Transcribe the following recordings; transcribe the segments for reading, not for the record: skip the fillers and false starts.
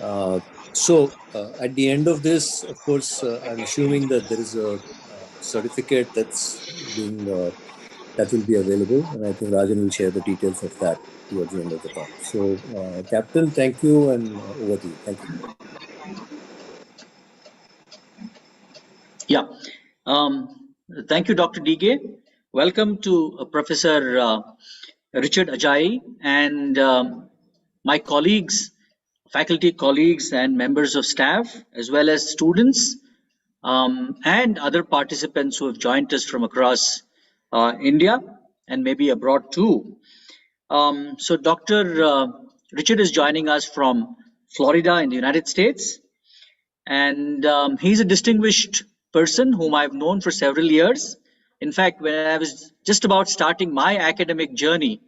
At the end of this, of course, I'm assuming that there is a certificate that's being that will be available, and I think Rajan will share the details of that towards the end of the talk. So, Captain, thank you, and over to you. Thank you. Yeah. Thank you, Dr. Dige. Welcome to Professor Richard Ajayi and my colleagues, faculty colleagues and members of staff, as well as students and other participants who have joined us from across India and maybe abroad too. So Dr. Richard is joining us from Florida in the United States. And he's a distinguished person whom I've known for several years. In fact, when I was just about starting my academic journey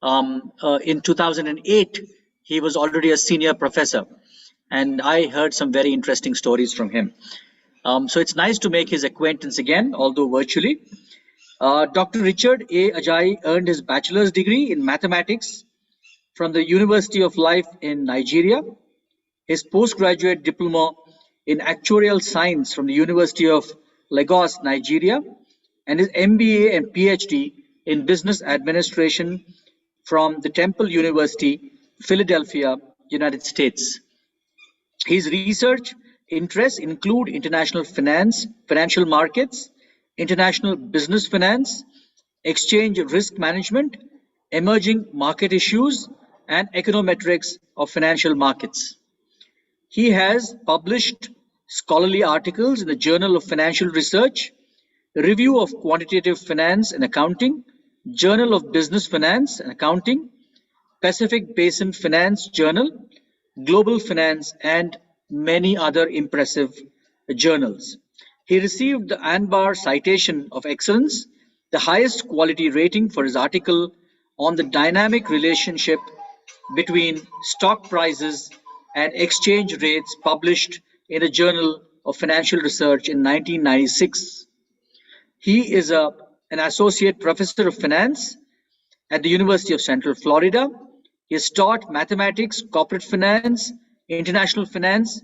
in 2008, he was already a senior professor. And I heard some very interesting stories from him. So it's nice to make his acquaintance again, although virtually. Dr. Richard A. Ajayi earned his bachelor's degree in mathematics from the University of Life in Nigeria, his postgraduate diploma in actuarial science from the University of Lagos, Nigeria, and his MBA and PhD in business administration from the Temple University, Philadelphia, United States. His research interests include international finance, financial markets, international business finance, exchange risk management, emerging market issues, and econometrics of financial markets. He has published scholarly articles in the Journal of Financial Research, Review of Quantitative Finance and Accounting, Journal of Business Finance and Accounting, Pacific Basin Finance Journal, Global Finance, and many other impressive journals. He received the ANBAR Citation of Excellence, the highest quality rating for his article on the dynamic relationship between stock prices and exchange rates, published in the Journal of Financial Research in 1996. He is an associate professor of finance at the University of Central Florida. He has taught mathematics, corporate finance, international finance,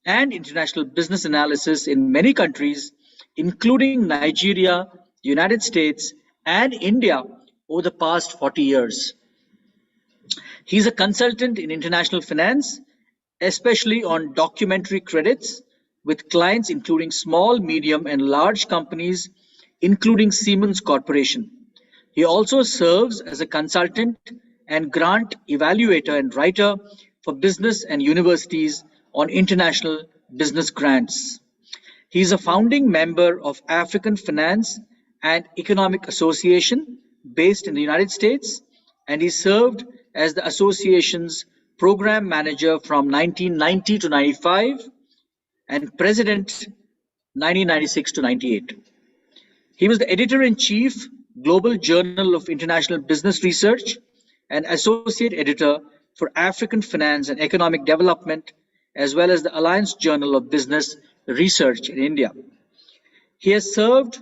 and international business analysis in many countries, including Nigeria, the United States, and India over the past 40 years. He's a consultant in international finance, especially on documentary credits with clients including small, medium, and large companies, including Siemens Corporation. He also serves as a consultant and grant evaluator and writer for business and universities on international business grants. He is a founding member of African Finance and Economic Association based in the United States, and he served as the association's program manager from 1990 to 95 and president 1996 to 98. He was the editor-in-chief, Global Journal of International Business Research, and associate editor for African Finance and Economic Development, as well as the Alliance Journal of Business Research in India. He has served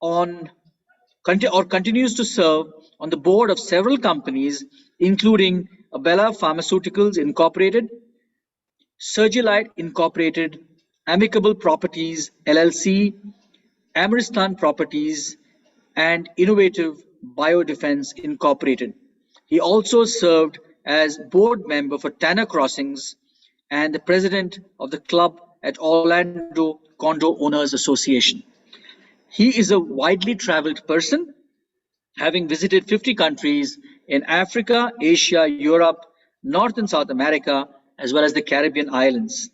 on, or continues to serve on the board of several companies, including Abella Pharmaceuticals Incorporated, Surgilite Incorporated, Amicable Properties LLC, Amaristan Properties, and Innovative Biodefense Incorporated. He also served as board member for Tanner Crossings and the president of the club at Orlando Condo Owners Association. He is a widely traveled person, having visited 50 countries in Africa, Asia, Europe, North and South America, as well as the Caribbean islands.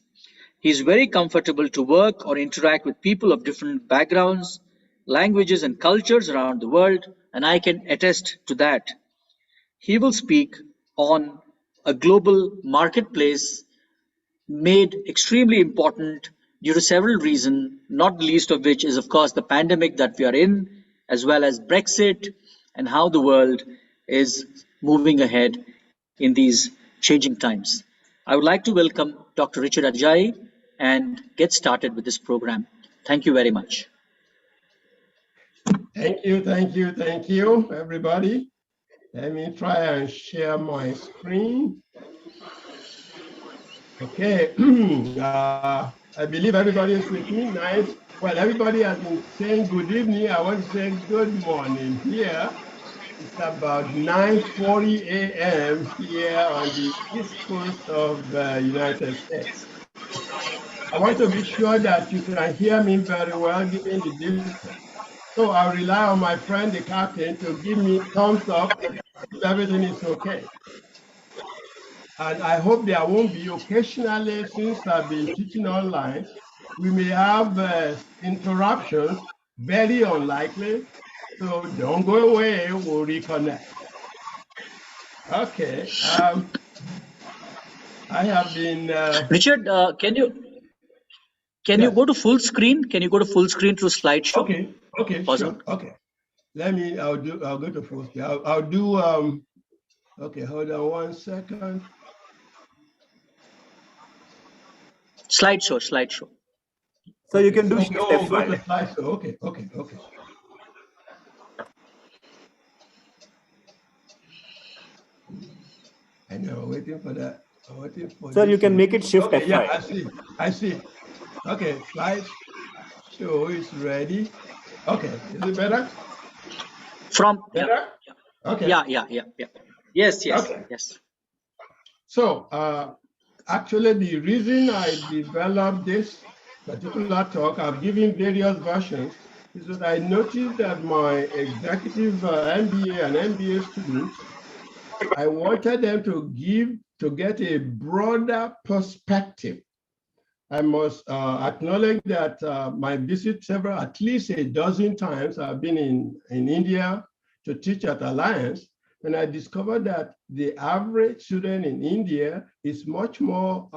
He is very comfortable to work or interact with people of different backgrounds, languages, and cultures around the world, and I can attest to that. He will speak on a global marketplace made extremely important due to several reasons, not the least of which is, of course, the pandemic that we are in, as well as Brexit and how the world is moving ahead in these changing times. I would like to welcome Dr. Richard Ajayi and get started with this program. Thank you very much. Thank you, everybody. Let me try and share my screen. Okay. I believe everybody is with me. Nice. Well, everybody has been saying good evening. I want to say good morning here. It's about 9:40 a.m. here on the East Coast of the United States. I want to be sure that you can hear me very well given the distance. So I'll rely on my friend, the captain, to give me thumbs up if everything is okay. And I hope there won't be occasionally, since I've been teaching online, we may have interruptions, very unlikely. So don't go away, we'll reconnect. Okay. I have been. Richard, can you Yes. go to full screen? Can you go to full screen through slideshow? Okay. Okay. Possible? Sure. Okay. Let me. I'll go to full screen. I'll do. Okay. Hold on 1 second. Slideshow. So you can do Okay. Shift Oh, go to F5. slideshow. Okay. I know. Waiting for that. I'm waiting for. Sir, you can make it Shift Okay. F5. Yeah. I see. Okay. Slideshow is ready. Okay. Is it better? Better? Okay. Yeah. Yes. Okay. Yes. So actually, the reason I developed this particular talk, I've given various versions, is that I noticed that my executive MBA and MBA students, I wanted them to get a broader perspective. I must acknowledge that my visit at least a dozen times, I've been in India to teach at Alliance, and I discovered that the average student in India is much more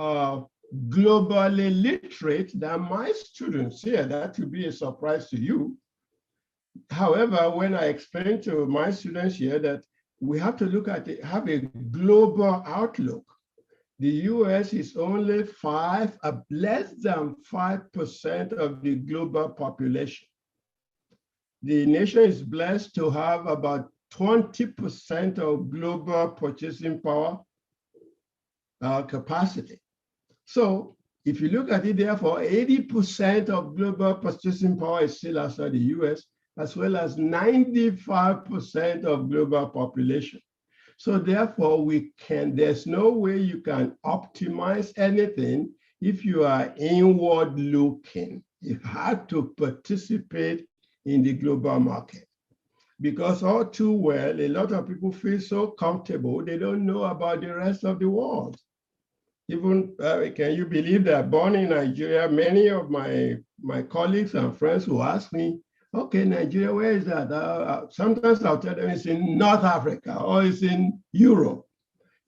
globally literate than my students here. That will be a surprise to you. However, when I explain to my students here that we have to look at it, have a global outlook. The US is only less than 5% of the global population. The nation is blessed to have about 20% of global purchasing power capacity. So if you look at it, therefore, 80% of global purchasing power is still outside the US, as well as 95% of global population. So therefore, there's no way you can optimize anything if you are inward looking. You have to participate in the global market. Because all too well, a lot of people feel so comfortable, they don't know about the rest of the world. Even, can you believe that born in Nigeria, many of my colleagues and friends will ask me, okay, Nigeria, where is that? Sometimes I'll tell them it's in North Africa or it's in Europe,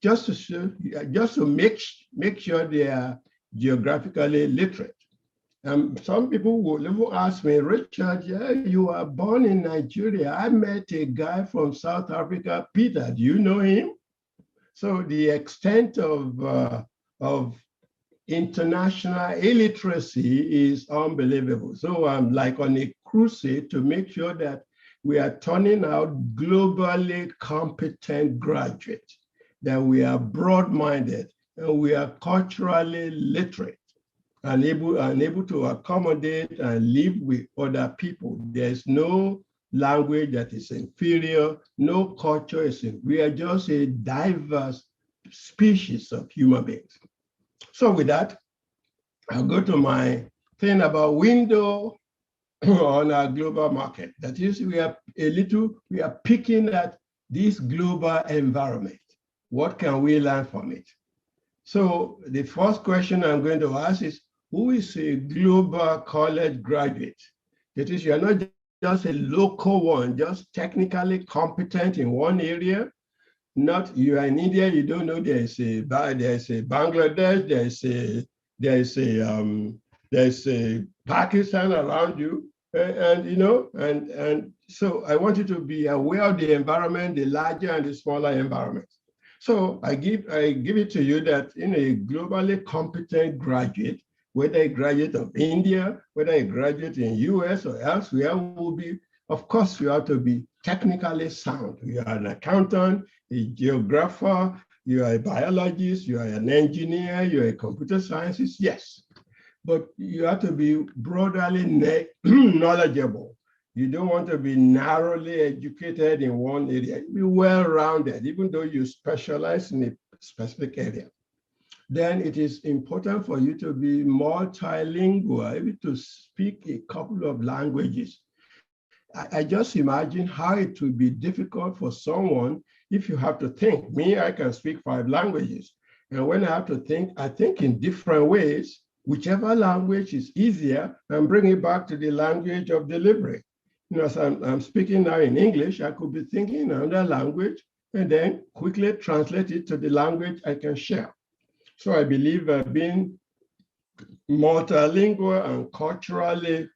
just to make sure they are geographically literate. Some people will even ask me, Richard, yeah, you are born in Nigeria. I met a guy from South Africa, Peter. Do you know him? So the extent of international illiteracy is unbelievable. So I'm like on a crusade to make sure that we are turning out globally competent graduates, that we are broad-minded, and we are culturally literate and able to accommodate and live with other people. There's no language that is inferior, no culture is inferior. We are just a diverse species of human beings. So with that, I'll go to my thing about window on our global market. That is, we are picking at this global environment. What can we learn from it? So the first question I'm going to ask is, who is a global college graduate? That is, you're not just a local one, just technically competent in one area. Not you are in India, you don't know there's a Bangladesh, there's a Pakistan around you, and so I want you to be aware of the environment, the larger and the smaller environments. So I give it to you that in a globally competent graduate, whether a graduate of India, whether a graduate in US or elsewhere, will be, of course, you have to be technically sound. You are an accountant, a geographer, You are a biologist, you are an engineer, you're a computer scientist, yes. But you have to be broadly knowledgeable. You don't want to be narrowly educated in one area. Be well-rounded, even though you specialize in a specific area. Then it is important for you to be multilingual, able to speak a couple of languages. I just imagine how it would be difficult for someone if you have to think. Me, I can speak 5 languages. And when I have to think, I think in different ways, whichever language is easier, and bring it back to the language of delivery. You know, as I'm speaking now in English, I could be thinking in another language and then quickly translate it to the language I can share. So I believe being multilingual and culturally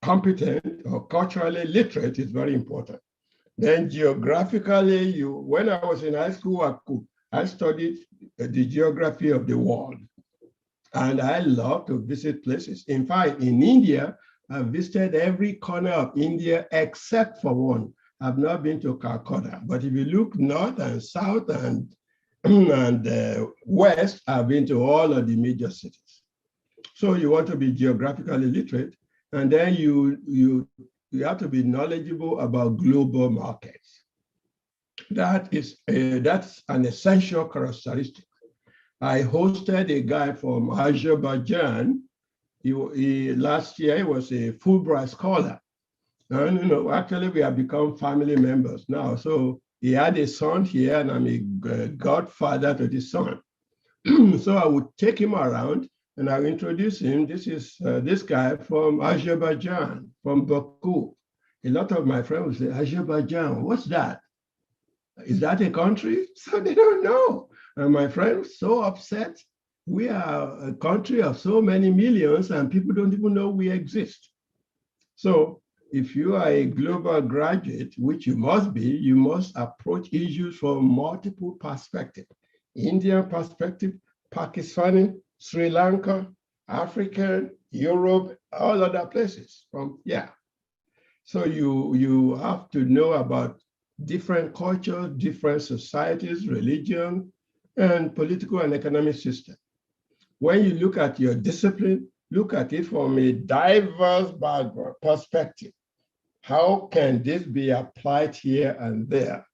competent or culturally literate is very important. Then geographically, when I was in high school, I studied the geography of the world. And I love to visit places. In fact, in India, I've visited every corner of India except for one. I've not been to Calcutta. But if you look north and south and west, I've been to all of the major cities. So you want to be geographically literate, and then you have to be knowledgeable about global markets. That's an essential characteristic. I hosted a guy from Azerbaijan. Last year, he was a Fulbright scholar. And actually, we have become family members now. So he had a son here, and I'm a godfather to the son. So I would take him around, and I'll introduce him. This is this guy from Azerbaijan, from Baku. A lot of my friends would say, Azerbaijan, what's that? Is that a country? So they don't know. And my friend was so upset. We are a country of so many millions and people don't even know we exist. So if you are a global graduate, which you must be, you must approach issues from multiple perspectives. Indian perspective, Pakistani, Sri Lanka, African, Europe, all other places. So you have to know about different cultures, different societies, religion, and political and economic system. When you look at your discipline, look at it from a diverse background perspective. How can this be applied here and there?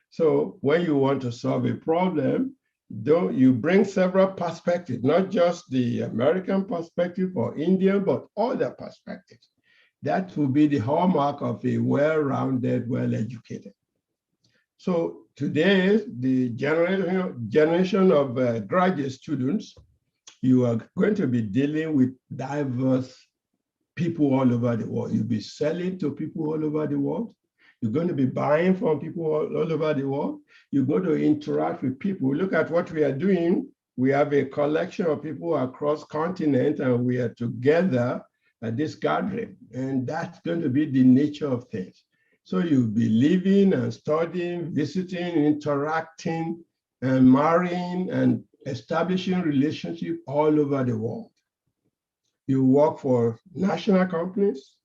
So when you want to solve a problem, you bring several perspectives, not just the American perspective or Indian, but other perspectives. That will be the hallmark of a well-rounded, well-educated. So today, the generation of graduate students, you are going to be dealing with diverse people all over the world. You'll be selling to people all over the world. You're going to be buying from people all over the world. You're going to interact with people. Look at what we are doing. We have a collection of people across continent, and we are together at this gathering. And that's going to be the nature of things. So you'll be living and studying, visiting, interacting, and marrying and establishing relationships all over the world. You work for national companies,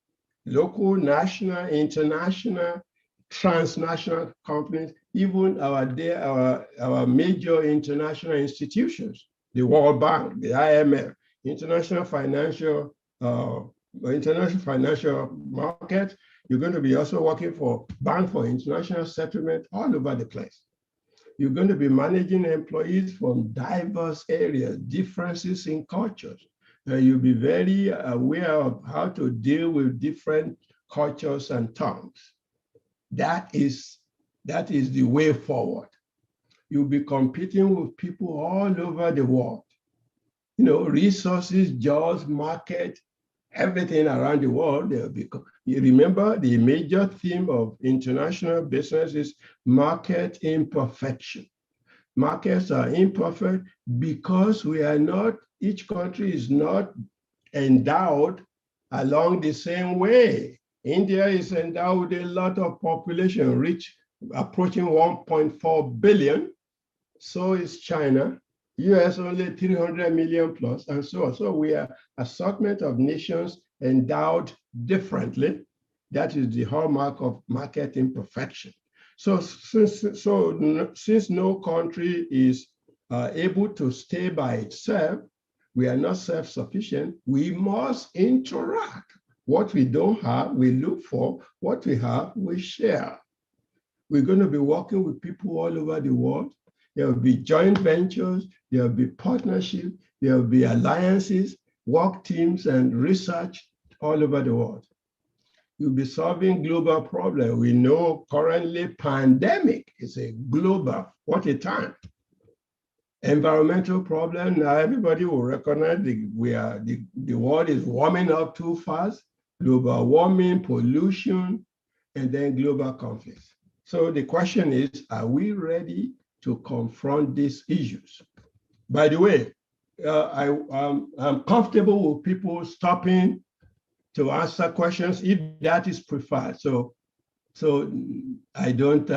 local, national, international, transnational companies, even our major international institutions, the World Bank, the IMF, international financial market. You're going to be also working for Bank for International Settlement all over the place. You're going to be managing employees from diverse areas, differences in cultures. You'll be very aware of how to deal with different cultures and tongues. That is the way forward. You'll be competing with people all over the world. Resources, jobs, market, everything around the world. You remember the major theme of international business is market imperfection. Markets are imperfect because each country is not endowed along the same way. India is endowed with a lot of population, approaching 1.4 billion. So is China. US only 300 million plus, and so on. So we are a segment of nations endowed differently. That is the hallmark of market imperfection. So since no country is able to stay by itself, we are not self-sufficient, we must interact. What we don't have, we look for. What we have, we share. We're going to be working with people all over the world. There will be joint ventures, there will be partnerships, there will be alliances, work teams, and research all over the world. You'll be solving global problems. We know currently pandemic is a global, what a time. Environmental problem, now everybody will recognize the world is warming up too fast, global warming, pollution, and then global conflicts. So the question is, are we ready to confront these issues? By the way, I'm comfortable with people stopping to answer questions if that is preferred. So I don't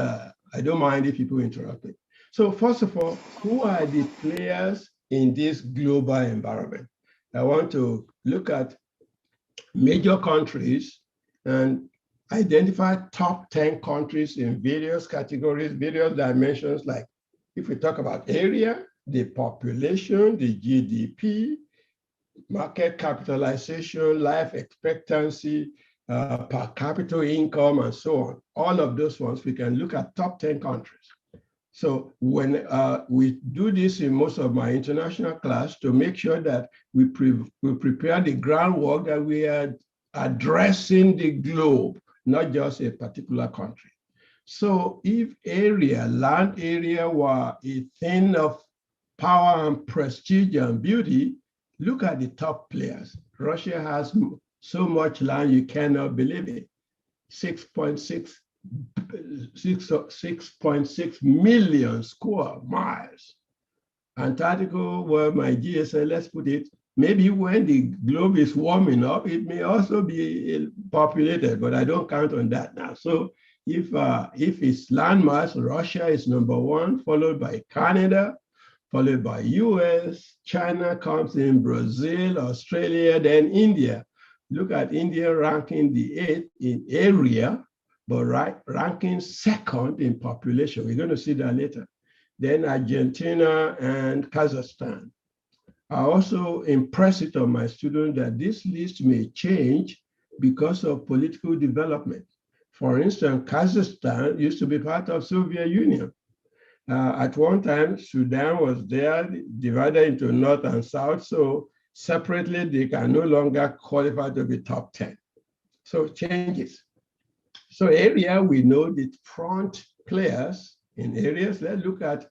mind if people interrupt it. So first of all, who are the players in this global environment? I want to look at major countries and identify top 10 countries in various categories, various dimensions, like if we talk about area, the population, the GDP, market capitalization, life expectancy, per capita income, and so on. All of those ones, we can look at top 10 countries. So when we do this in most of my international class to make sure that we prepare the groundwork that we are addressing the globe, not just a particular country. So if land area were a thing of power and prestige and beauty, look at the top players. Russia has so much land, you cannot believe it. 6.6 million square miles. Antarctica, where my GSL, let's put it, maybe when the globe is warming up, it may also be populated, but I don't count on that now. So if it's landmass, Russia is number one, followed by Canada, followed by US, China comes in, Brazil, Australia, then India. Look at India ranking the 8th in area, but ranking 2nd in population. We're going to see that later. Then Argentina and Kazakhstan. I also impress it on my students that this list may change because of political development. For instance, Kazakhstan used to be part of Soviet Union. At one time, Sudan was there, divided into North and South, so separately, they can no longer qualify to be top 10. So changes. So area, we know the front players in areas. Let's look at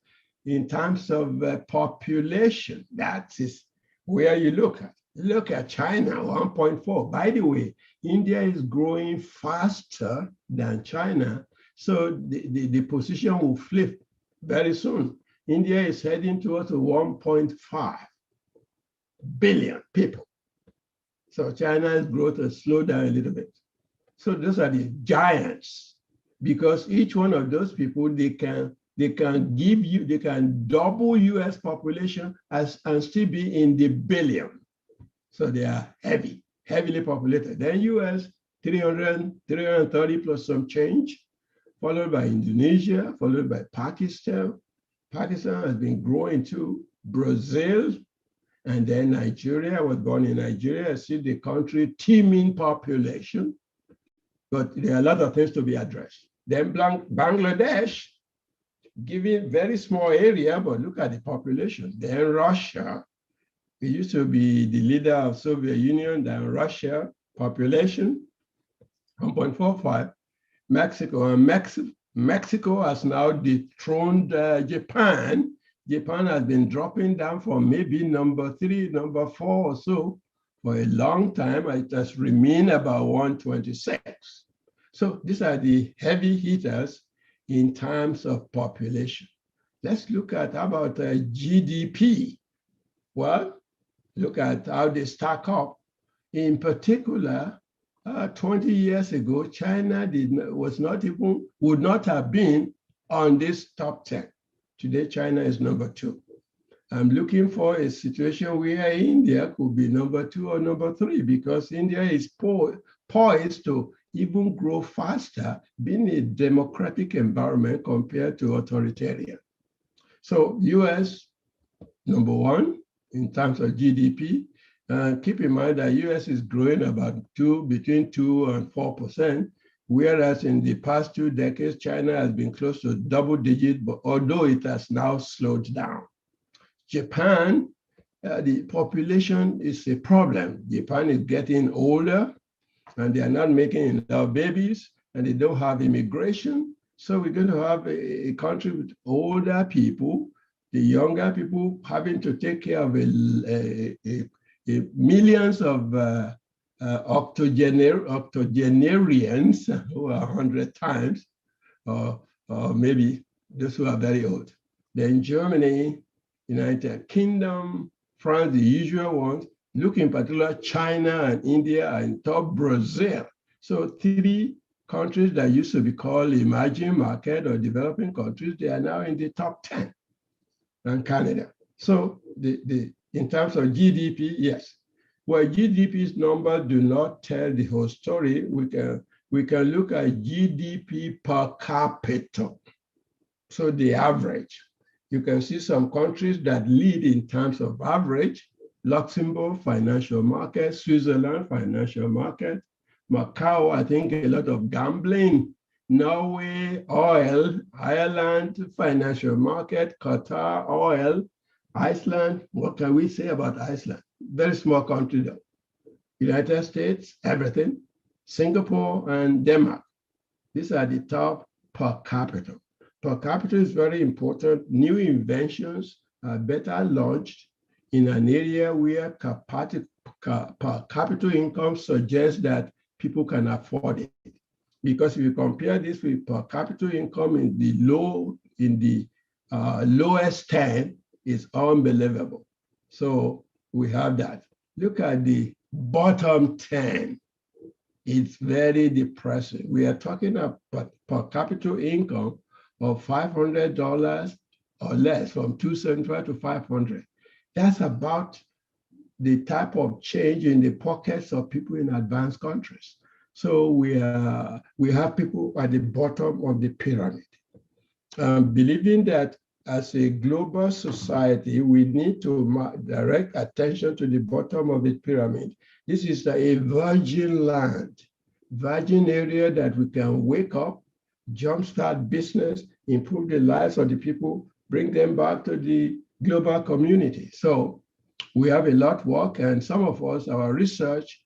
in terms of population. That is where you look at. Look at China, 1.4. By the way, India is growing faster than China, so the position will flip very soon. India is heading towards 1.5 billion people. So China's growth has slowed down a little bit. So those are the giants, because each one of those people, they can double US population and still be in the billion. So they are heavily populated. Then US, 330 plus some change, followed by Indonesia, followed by Pakistan. Pakistan has been growing too. Brazil, and then Nigeria. I was born in Nigeria. I see the country teeming population, but there are a lot of things to be addressed. Then Bangladesh, giving very small area, but look at the population. Then Russia, it used to be the leader of Soviet Union, then Russia, population, 1.45. Mexico, and Mexico has now dethroned Japan. Japan has been dropping down from maybe number 3, number 4 or so for a long time. It has remained about 126. So these are the heavy hitters in terms of population. Let's look at how about GDP. Well, look at how they stack up. In particular, 20 years ago, China would not have been on this top 10. Today, China is number 2. I'm looking for a situation where India could be number 2 or number 3, because India is poised to even grow faster being a democratic environment compared to authoritarian. So US, number one, in terms of GDP. Keep in mind that US is growing about between 2 and 4%, whereas in the past 2 decades, China has been close to double digit, but although it has now slowed down. Japan, the population is a problem. Japan is getting older and they are not making enough babies and they don't have immigration. So we're going to have a country with older people, the younger people having to take care of millions of octogenarians who are 100 times, or maybe those who are very old. Then Germany, United Kingdom, France, the usual ones. Look in particular, China and India are in top, Brazil. So 3 countries that used to be called emerging market or developing countries, they are now in the top 10, and Canada. So in terms of GDP, yes. Well, GDP's numbers do not tell the whole story. We can look at GDP per capita. So the average. You can see some countries that lead in terms of average: Luxembourg, financial market; Switzerland, financial market; Macau, I think a lot of gambling; Norway, oil; Ireland, financial market; Qatar, oil; Iceland, what can we say about Iceland? Very small country though. United States, everything; Singapore and Denmark. These are the top per capita. Per capita is very important. New inventions are better launched in an area where per capita income suggests that people can afford it. Because if you compare this with per capita income in the lowest 10, it's unbelievable. So we have that. Look at the bottom 10. It's very depressing. We are talking about per capita income of $500 or less, from $275 to $500. That's about the type of change in the pockets of people in advanced countries. So we have people at the bottom of the pyramid. Believing that as a global society, we need to direct attention to the bottom of the pyramid. This is a virgin land, virgin area that we can wake up, jumpstart business, improve the lives of the people, bring them back to the global community. So we have a lot of work, and some of us, in our research,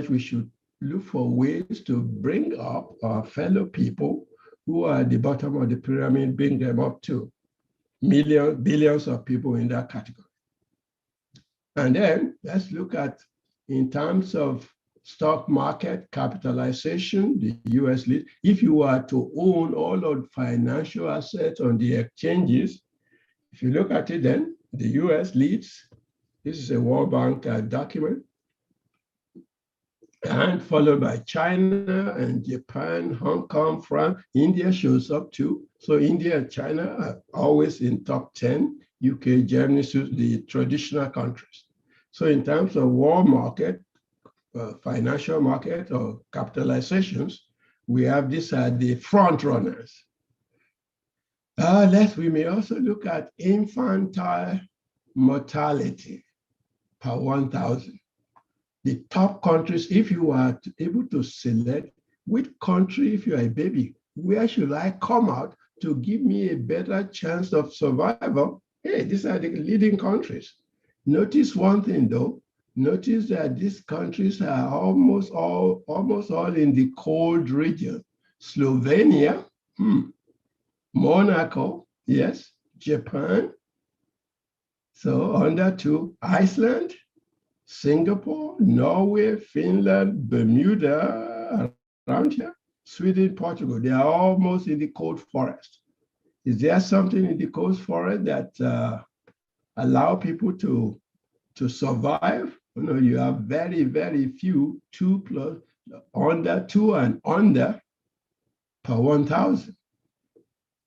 we should look for ways to bring up our fellow people who are at the bottom of the pyramid, bring them up to billions of people in that category. And then let's look at, in terms of stock market capitalization, the US lead. If you were to own all of financial assets on the exchanges, if you look at it, then the US leads. This is a World Bank document, and followed by China and Japan, Hong Kong, France. India shows up too. So India and China are always in top 10. UK, Germany, the traditional countries. So in terms of world market, financial market or capitalizations, we have these are the front runners. We may also look at infantile mortality per 1,000. The top countries, if you are able to select which country, if you are a baby, where should I come out to give me a better chance of survival? Hey, these are the leading countries. Notice one thing though. Notice that these countries are almost all in the cold region. Slovenia, Monaco, yes, Japan. So under 2, Iceland, Singapore, Norway, Finland, Bermuda, around here, Sweden, Portugal. They are almost in the cold forest. Is there something in the cold forest that allow people to survive? You have very, very few, 2+ under 2 and under per 1,000.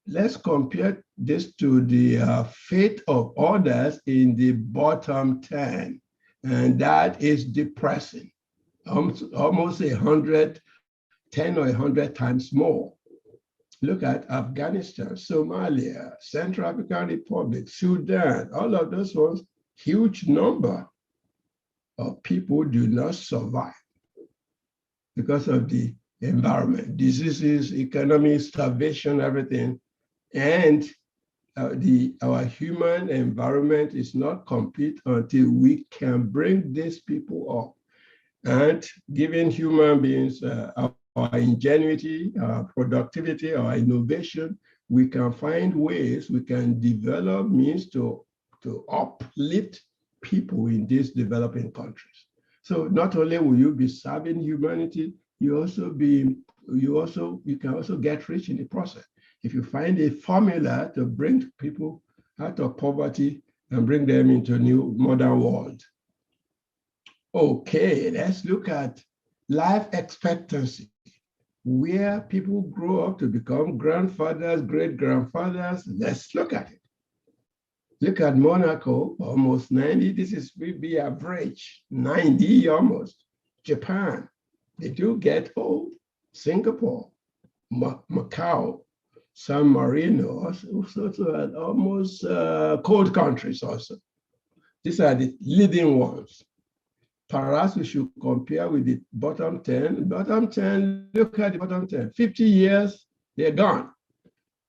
Let's compare this to the fate of others in the bottom 10. And that is depressing. Almost 100 10 or 100 times more. Look at Afghanistan, Somalia, Central African Republic, Sudan, all of those ones, huge number of people do not survive because of the environment, diseases, economy, starvation, everything. And our human environment is not complete until we can bring these people up. And giving human beings our ingenuity, our productivity, our innovation, we can find ways, we can develop means to uplift people in these developing countries. So not only will you be serving humanity, you can also get rich in the process. If you find a formula to bring people out of poverty and bring them into a new modern world. Okay, let's look at life expectancy, where people grow up to become grandfathers, great-grandfathers. Let's look at it. Look at Monaco, almost 90. This will be average, 90 almost. Japan, they do get old. Singapore, Macau, San Marino, also almost cold countries also. These are the leading ones. Perhaps we should compare with the bottom 10. Bottom 10, look at the bottom 10. 50 years, they're gone.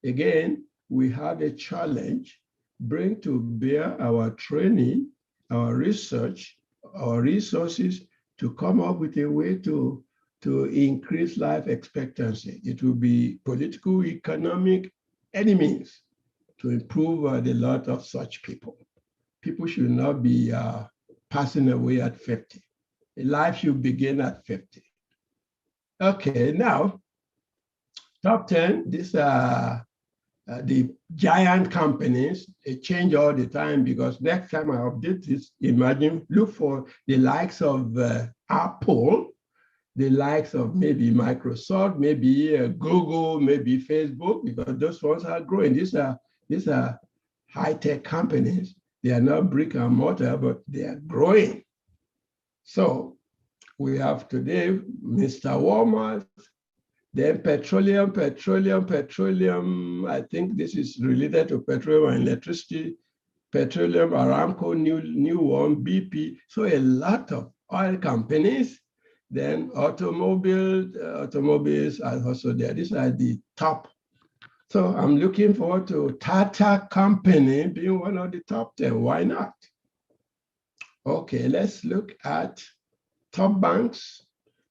Again, we have a challenge. Bring to bear our training, our research, our resources to come up with a way to increase life expectancy. It will be political, economic, any means to improve the lot of such people. People should not be passing away at 50. Life should begin at 50. Okay, now, top 10, these are the giant companies. They change all the time because next time I update this, look for the likes of Apple, the likes of maybe Microsoft, maybe Google, maybe Facebook, because those ones are growing. These are high-tech companies. They are not brick and mortar, but they are growing. So we have today Mr. Walmart, then petroleum. I think this is related to petroleum and electricity. Petroleum, Aramco, new one, BP. So a lot of oil companies. Then automobiles are also there. These are the top. So I'm looking forward to Tata Company being one of the top 10. Why not? Okay, let's look at top banks.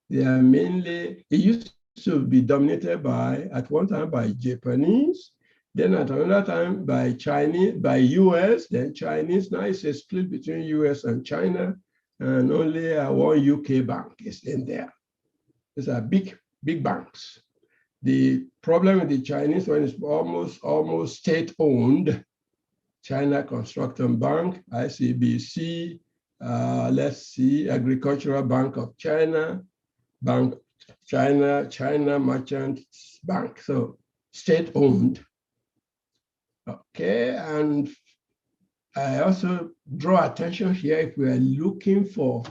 They are mainly, it used to be dominated by, at one time by Japanese, then at another time by Chinese, by US, then Chinese. Now it's a split between US and China, and only one UK bank is in there. These are big banks. The problem with the Chinese one is almost state-owned. China Construction Bank, ICBC, let's see, Agricultural Bank of China, China Merchant Bank, so state-owned. Okay, and I also draw attention here if we are looking for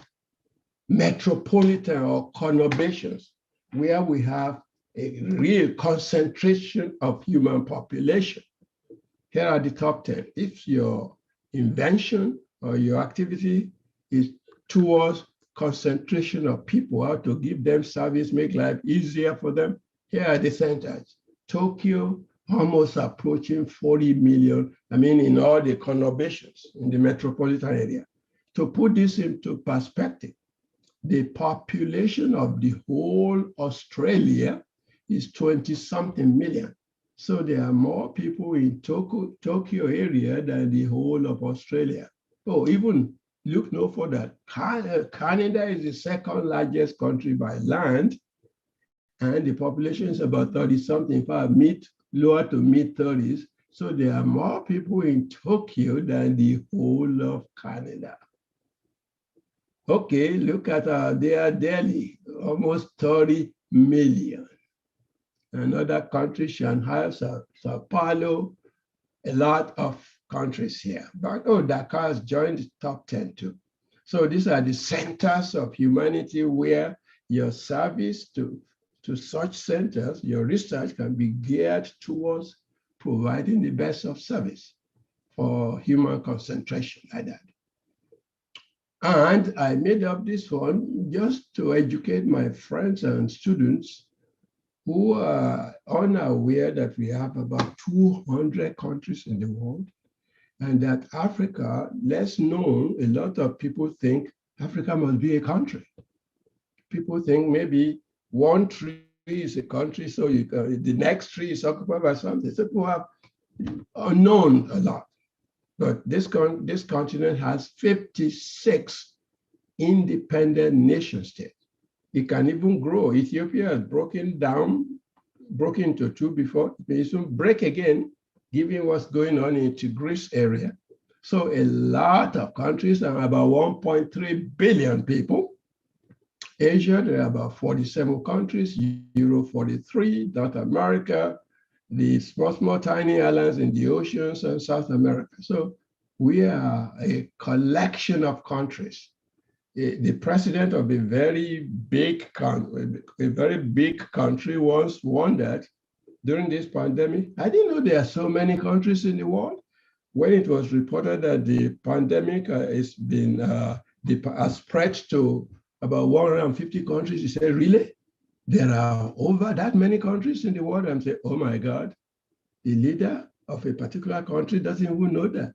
metropolitan or conurbations where we have a real concentration of human population. Here are the top 10. If your invention or your activity is towards concentration of people, how to give them service, make life easier for them, here are the centers. Tokyo, almost approaching 40 million, in all the conurbations in the metropolitan area. To put this into perspective, the population of the whole Australia is 20-something million. So there are more people in Tokyo area than the whole of Australia. Oh, even look no further. Canada is the second largest country by land, and the population is about 30-something, lower to mid-30s. So there are more people in Tokyo than the whole of Canada. Okay, look at Delhi, almost 30 million. Another country, Shanghai, Sao Paulo, a lot of countries here. But Dakar has joined the top 10 too. So these are the centers of humanity where your service to to such centers, your research can be geared towards providing the best of service for human concentration like that. And I made up this one just to educate my friends and students who are unaware that we have about 200 countries in the world, and that Africa, less known, a lot of people think Africa must be a country. People think maybe one tree is a country, so the next tree is occupied by something. So people have unknown a lot. But this continent has 56 independent nation states. It can even grow. Ethiopia has broken into two before. It may soon break again, given what's going on in Tigris area. So a lot of countries, are about 1.3 billion people. Asia, there are about 47 countries, Europe 43, North America, the small tiny islands in the oceans, and South America. So we are a collection of countries. The president of a very big country once wondered during this pandemic, I didn't know there are so many countries in the world. When it was reported that the pandemic has spread to about 150 countries, he said, really? There are over that many countries in the world? I'm saying, oh my God, the leader of a particular country doesn't even know that.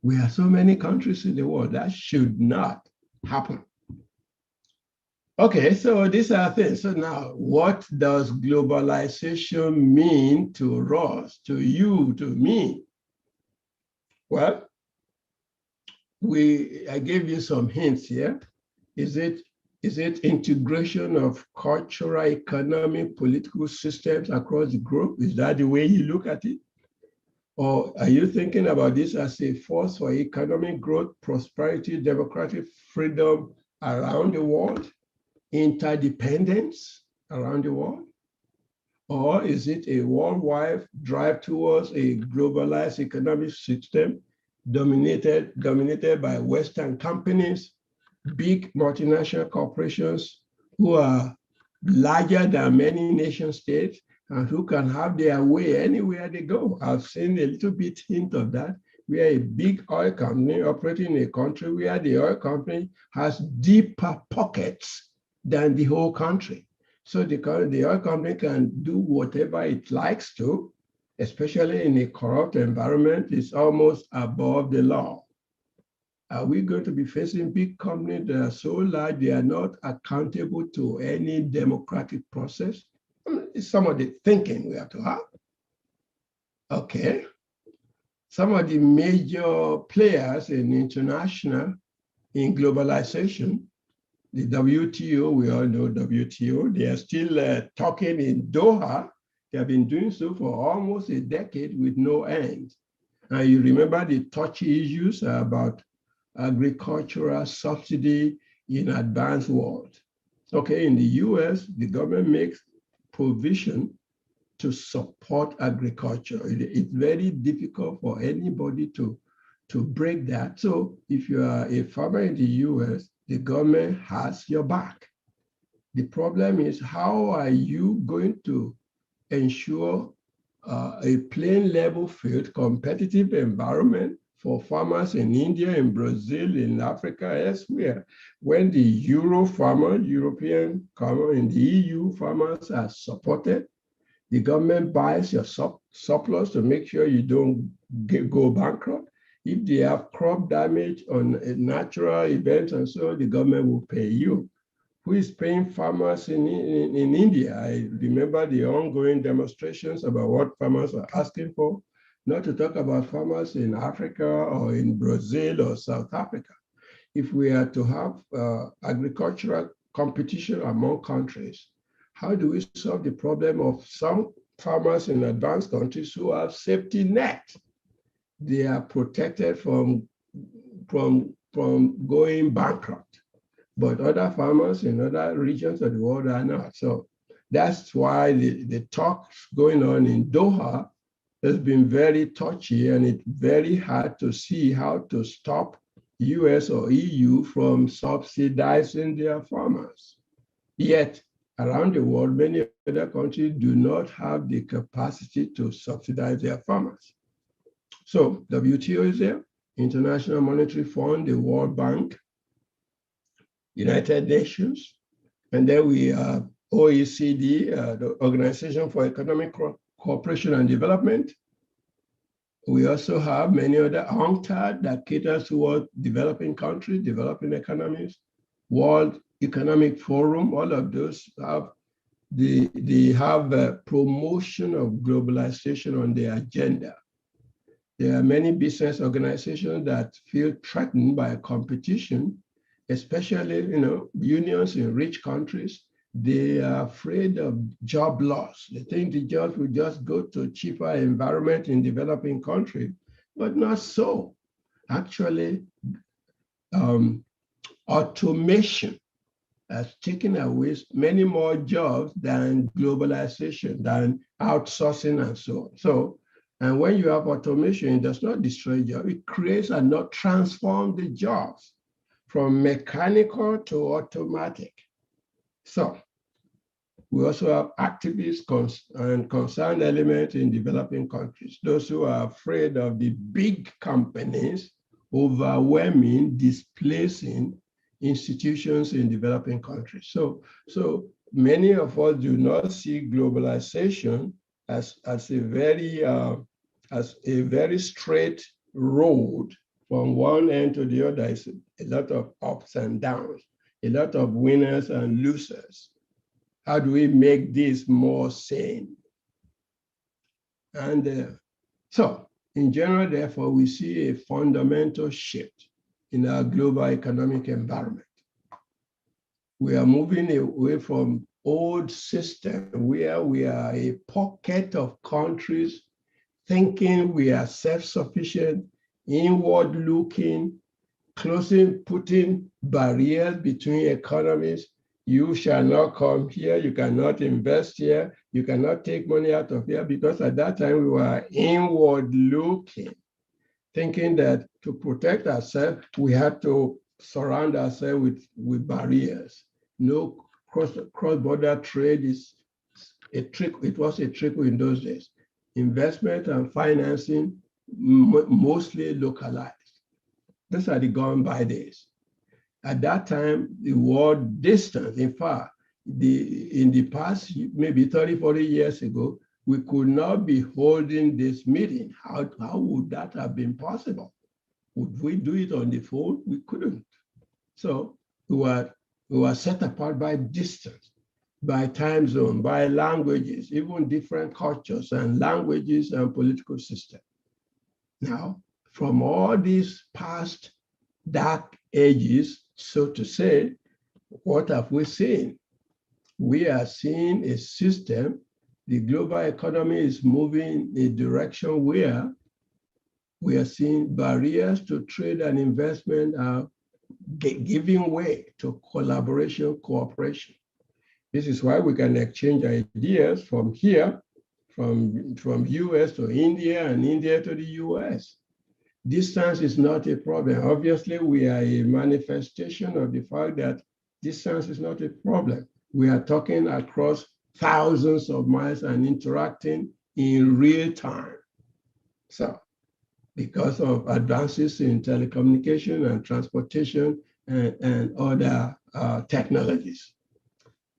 We have so many countries in the world. That should not happen. Okay, so these are things. So now, what does globalization mean to us, to you, to me? Well, I gave you some hints here. Is it integration of cultural, economic, political systems across the globe? Is that the way you look at it? Or are you thinking about this as a force for economic growth, prosperity, democratic freedom around the world, interdependence around the world? Or is it a worldwide drive towards a globalized economic system dominated by Western companies, big multinational corporations who are larger than many nation states and who can have their way anywhere they go? I've seen a little bit hint of that. We are a big oil company operating in a country where the oil company has deeper pockets than the whole country. So the oil company can do whatever it likes to, especially in a corrupt environment. It's almost above the law. Are we going to be facing big companies that are so large they are not accountable to any democratic process? It's some of the thinking we have to have. Okay. Some of the major players in globalization, the WTO, we all know WTO, they are still talking in Doha. They have been doing so for almost a decade with no end. And you remember the touchy issues about agricultural subsidy in advanced world. Okay, in the US, the government makes provision to support agriculture. It's very difficult for anybody to break that. So if you are a farmer in the US, the government has your back. The problem is, how are you going to ensure a plain level field competitive environment for farmers in India, in Brazil, in Africa, elsewhere, when the European farmer, and the EU farmers are supported? The government buys your surplus to make sure you don't go bankrupt. If they have crop damage on natural events and so on, the government will pay you. Who is paying farmers in India? I remember the ongoing demonstrations about what farmers are asking for, not to talk about farmers in Africa or in Brazil or South Africa. If we are to have agricultural competition among countries, how do we solve the problem of some farmers in advanced countries who have safety net? They are protected from going bankrupt, but other farmers in other regions of the world are not. So that's why the talks going on in Doha has been very touchy, and it's very hard to see how to stop US or EU from subsidizing their farmers. Yet around the world, many other countries do not have the capacity to subsidize their farmers. So WTO is there, International Monetary Fund, the World Bank, United Nations, and then we have OECD, the Organization for Economic Cooperation and Development. We also have many other UNCTAD that caters toward developing countries, developing economies, World Economic Forum, all of those have they have a promotion of globalization on their agenda. There are many business organizations that feel threatened by competition, especially unions in rich countries. They are afraid of job loss. They think the jobs will just go to a cheaper environment in developing countries, but not so. Actually, automation has taken away many more jobs than globalization, than outsourcing and so on. And when you have automation, it does not destroy jobs. It creates and not transform the jobs from mechanical to automatic. So we also have activists and concerned elements in developing countries, those who are afraid of the big companies overwhelming, displacing institutions in developing countries. So many of us do not see globalization as a very straight road from one end to the other. It's a lot of ups and downs, a lot of winners and losers. How do we make this more sane? And so in general, therefore, we see a fundamental shift in our global economic environment. We are moving away from old system where we are a pocket of countries thinking we are self-sufficient, inward-looking, putting barriers between economies. You shall not come here, you cannot invest here, you cannot take money out of here, because at that time we were inward-looking, thinking that to protect ourselves, we had to surround ourselves with barriers. No cross-border trade is a trick. It was a trick in those days. Investment and financing mostly localized. Those are the gone by days. At that time, the world distance, in fact, in the past, maybe 30, 40 years ago, we could not be holding this meeting. How would that have been possible? Would we do it on the phone? We couldn't. So we were set apart by distance, by time zone, by languages, even different cultures and languages and political systems. Now, from all these past dark ages, so to say, what have we seen? We are seeing a system. The global economy is moving in a direction where we are seeing barriers to trade and investment are giving way to collaboration, cooperation. This is why we can exchange ideas from here, from US to India and India to the US. Distance is not a problem. Obviously, we are a manifestation of the fact that distance is not a problem. We are talking across thousands of miles and interacting in real time. So, because of advances in telecommunication and transportation and other technologies.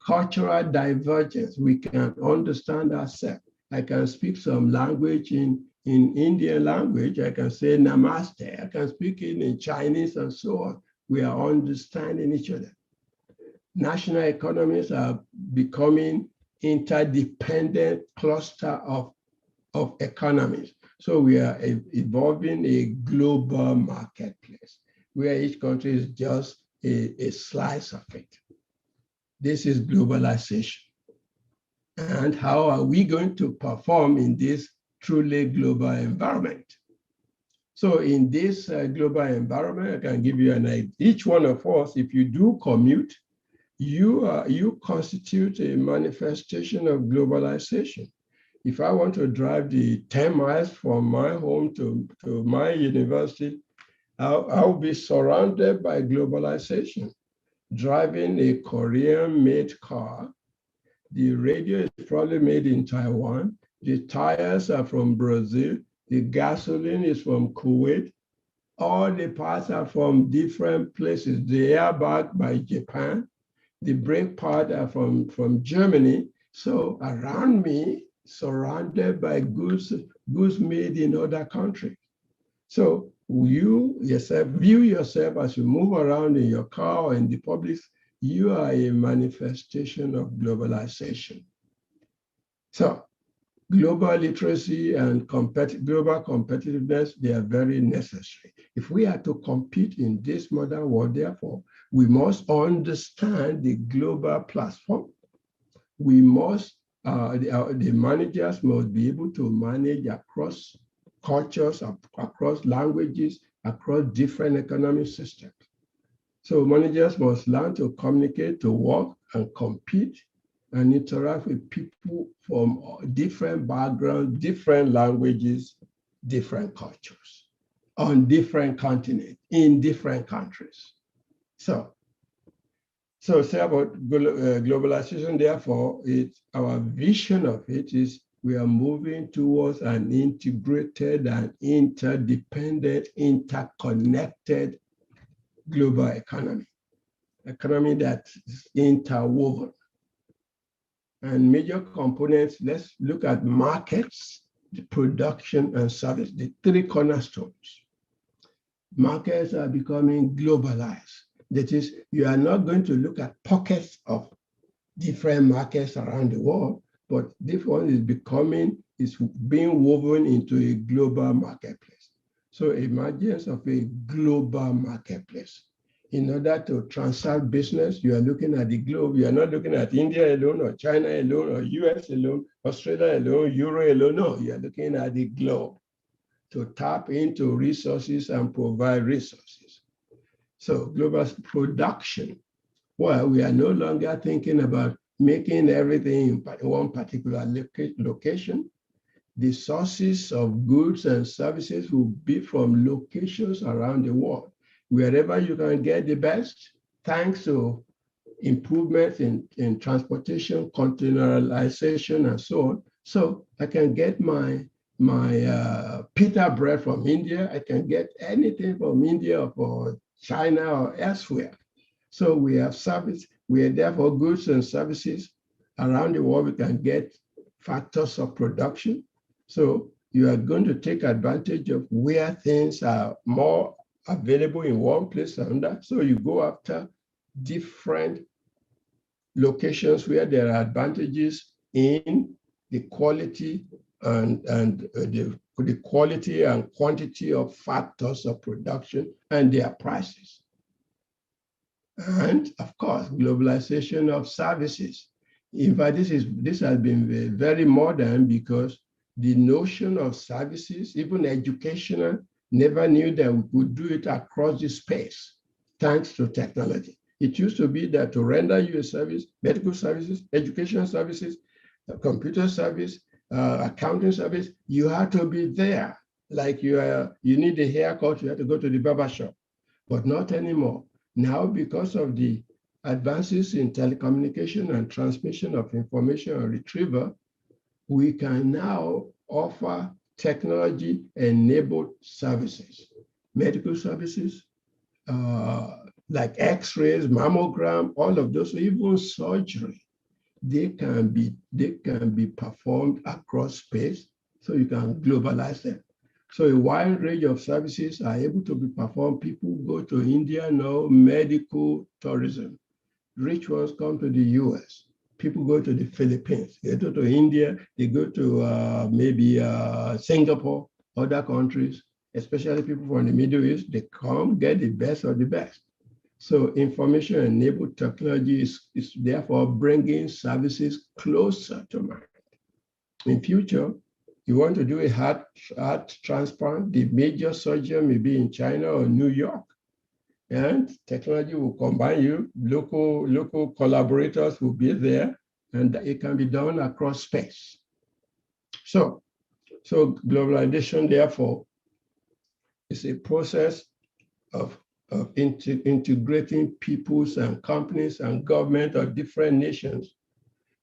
Cultural divergence, we can understand ourselves. I can speak some language in Indian language, I can say namaste, I can speak it in Chinese and so on. We are understanding each other. National economies are becoming interdependent cluster of economies. So we are evolving a global marketplace where each country is just a slice of it. This is globalization. And how are we going to perform in this truly global environment? So in this global environment, I can give you an idea. Each one of us, if you do commute, you constitute a manifestation of globalization. If I want to drive the 10 miles from my home to my university, I'll be surrounded by globalization. Driving a Korean-made car The radio is probably made in Taiwan. The tires are from Brazil. The gasoline is from Kuwait. All the parts are from different places. The airbag by Japan. The brake parts are from Germany. So around me, surrounded by goods made in other countries. So you yourself, view yourself as you move around in your car or in the public, you are a manifestation of globalization. So global literacy and global competitiveness, they are very necessary. If we are to compete in this modern world, therefore, we must understand the global platform. We must, the managers must be able to manage across cultures, across languages, across different economic systems. So managers must learn to communicate, to work and compete and interact with people from different backgrounds, different languages, different cultures, on different continents, in different countries. So say about globalization, therefore, our vision of it is we are moving towards an integrated and interdependent, interconnected global economy that is interwoven. And major components, let's look at markets, the production and service, the three cornerstones. Markets are becoming globalized. That is, you are not going to look at pockets of different markets around the world, but this one is being woven into a global marketplace. So emergence of a global marketplace. In order to transact business, you are looking at the globe. You are not looking at India alone or China alone or US alone, Australia alone, Euro alone. No, you are looking at the globe to tap into resources and provide resources. So global production, well, we are no longer thinking about making everything in one particular location. The sources of goods and services will be from locations around the world. Wherever you can get the best, thanks to improvements in transportation, containerization, and so on. So I can get my pita bread from India. I can get anything from India or China or elsewhere. So we have service. We are therefore goods and services around the world. We can get factors of production. So you are going to take advantage of where things are more available in one place or another. So you go after different locations where there are advantages in the quality and the quality and quantity of factors of production and their prices. And of course, globalization of services. In fact, this has been very modern because the notion of services, even educational, never knew that we could do it across the space, thanks to technology. It used to be that to render you a service, medical services, educational services, computer service, accounting service, you had to be there. Like you need a haircut, you have to go to the barber shop, but not anymore. Now, because of the advances in telecommunication and transmission of information and retrieval, we can now offer technology-enabled services, medical services, like X-rays, mammogram, all of those, even surgery. They can be performed across space, so you can globalize them. So a wide range of services are able to be performed. People go to India now, medical tourism. Rich ones come to the US. People go to the Philippines. They go to India. They go to maybe Singapore, other countries, especially people from the Middle East. They come get the best of the best. So information-enabled technology is therefore bringing services closer to market. In future, you want to do a heart transplant, the major surgeon may be in China or New York, and technology will combine you, local collaborators will be there, and it can be done across space. So globalization, therefore, is a process of integrating peoples and companies and government of different nations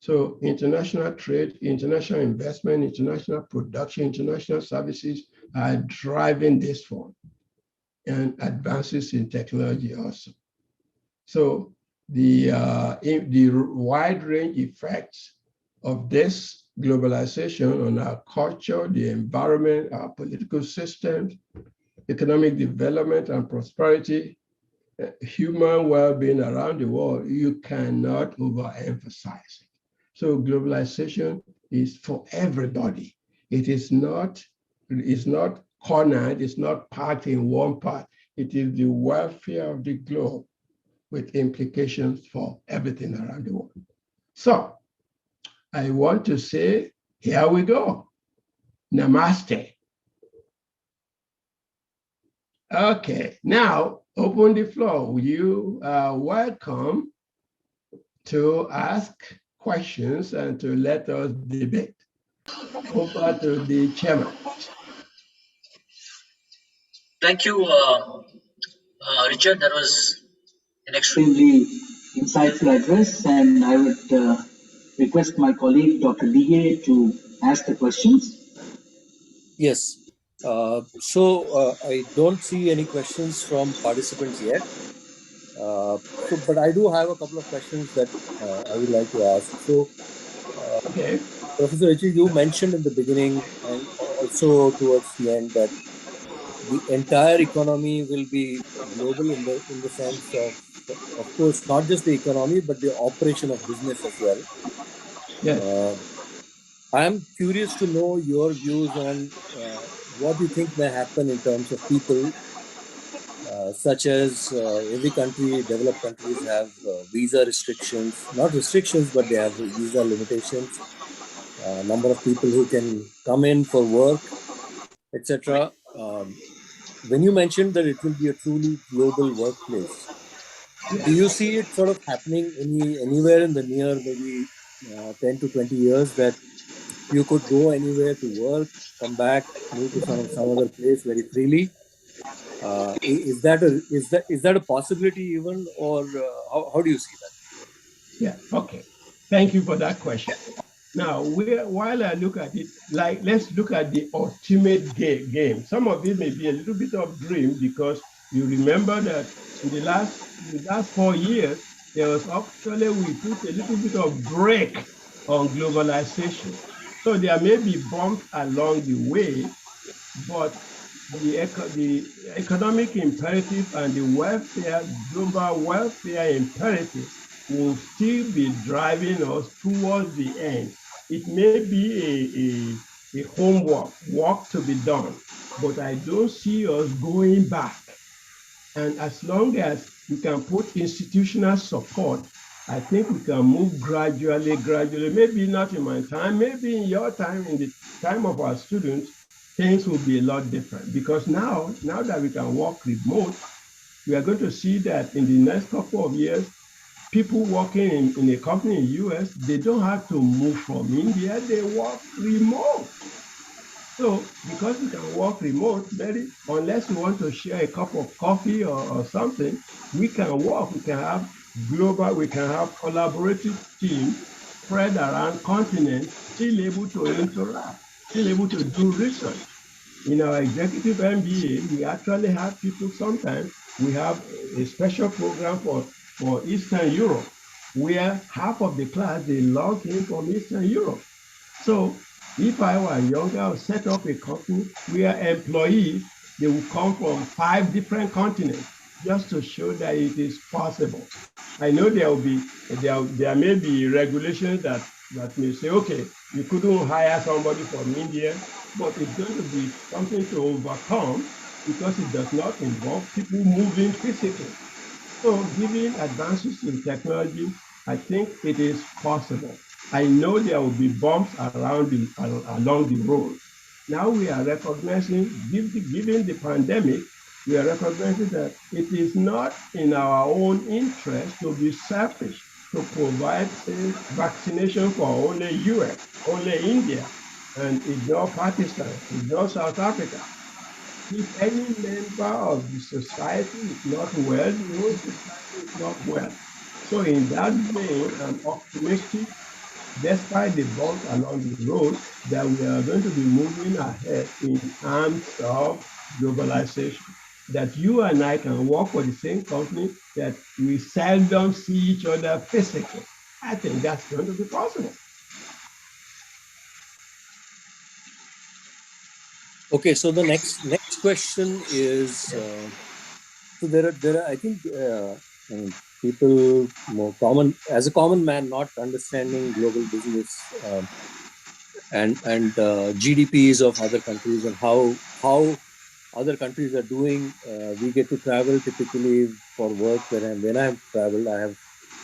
So international trade, international investment, international production, international services are driving this forward, and advances in technology also. So the wide range effects of this globalization on our culture, the environment, our political systems, economic development and prosperity, human well-being around the world, you cannot overemphasize it. So globalization is for everybody. It is not cornered, it's not packed in one part. It is the welfare of the globe with implications for everything around the world. So I want to say, here we go. Namaste. Okay, now open the floor. You are welcome to ask questions and to let us debate. Over to the chairman. Thank you, Richard. That was an extremely insightful address, and I would request my colleague, Dr. DA, to ask the questions. Yes. I don't see any questions from participants yet. But I do have a couple of questions that I would like to ask. Okay. Professor Richie, you mentioned in the beginning and also towards the end that the entire economy will be global in the sense of course, not just the economy, but the operation of business as well. Yes. I am curious to know your views on what you think may happen in terms of people, such as every country, developed countries have visa restrictions, not restrictions, but they have visa limitations, number of people who can come in for work, etc. When you mentioned that it will be a truly global workplace, do you see it sort of happening anywhere in the near maybe 10 to 20 years that you could go anywhere to work, come back, move to some other place very freely? Is that a possibility even, or how do you see that? Yeah. Okay. Thank you for that question. Now, while I look at it, like let's look at the ultimate game. Some of it may be a little bit of dream because you remember that in the last 4 years, there was actually we put a little bit of brake on globalization. So there may be bumps along the way, but the economic imperative and the global welfare imperative will still be driving us towards the end. It may be a homework, work to be done, but I don't see us going back. And as long as we can put institutional support, I think we can move gradually, maybe not in my time, maybe in your time, in the time of our students, things will be a lot different. Because now that we can work remote, we are going to see that in the next couple of years, people working in a company in the US, they don't have to move from India, they work remote. So because we can work remote, unless we want to share a cup of coffee or something, we can work, we can have collaborative teams spread around continents, still able to interact, still able to do research. In our executive MBA, we actually have people sometimes, we have a special program for Eastern Europe, where half of the class, they log in from Eastern Europe. So if I were younger, I would set up a company where employees, they will come from 5 different continents just to show that it is possible. I know there may be regulations that may say, okay, you couldn't hire somebody from India, but it's going to be something to overcome because it does not involve people moving physically. So given advances in technology, I think it is possible. I know there will be bumps along the road. Now we are recognizing, given the pandemic, we are recognizing that it is not in our own interest to be selfish, to provide vaccination for only US, only India, and ignore Pakistan, ignore South Africa. If any member of the society is not well, the whole society is not well. So in that vein, I'm optimistic despite the bumps along the road, that we are going to be moving ahead in terms of globalization. That you and I can work for the same company, that we seldom see each other physically. I think that's going to be possible. Okay, so the next question is, so there are I think I mean, people more common, as a common man, not understanding global business, and GDPs of other countries, and how other countries are doing. We get to travel typically for work. When I've traveled, I have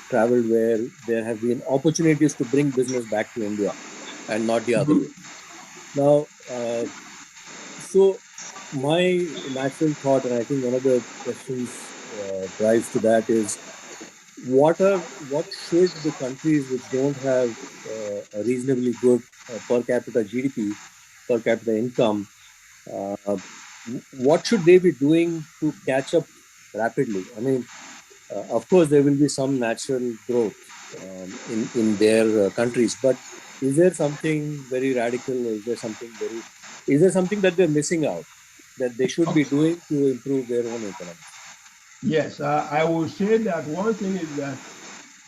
traveled where there have been opportunities to bring business back to India, and not the other way. Now, so my natural thought, and I think one of the questions drives to that, is what should the countries which don't have a reasonably good per capita GDP, per capita income, uh, what should they be doing to catch up rapidly? I mean, of course, there will be some natural growth in their countries, but is there something very radical? Is there something that they're missing out that they should be doing to improve their own economy? Yes, I will say that one thing is that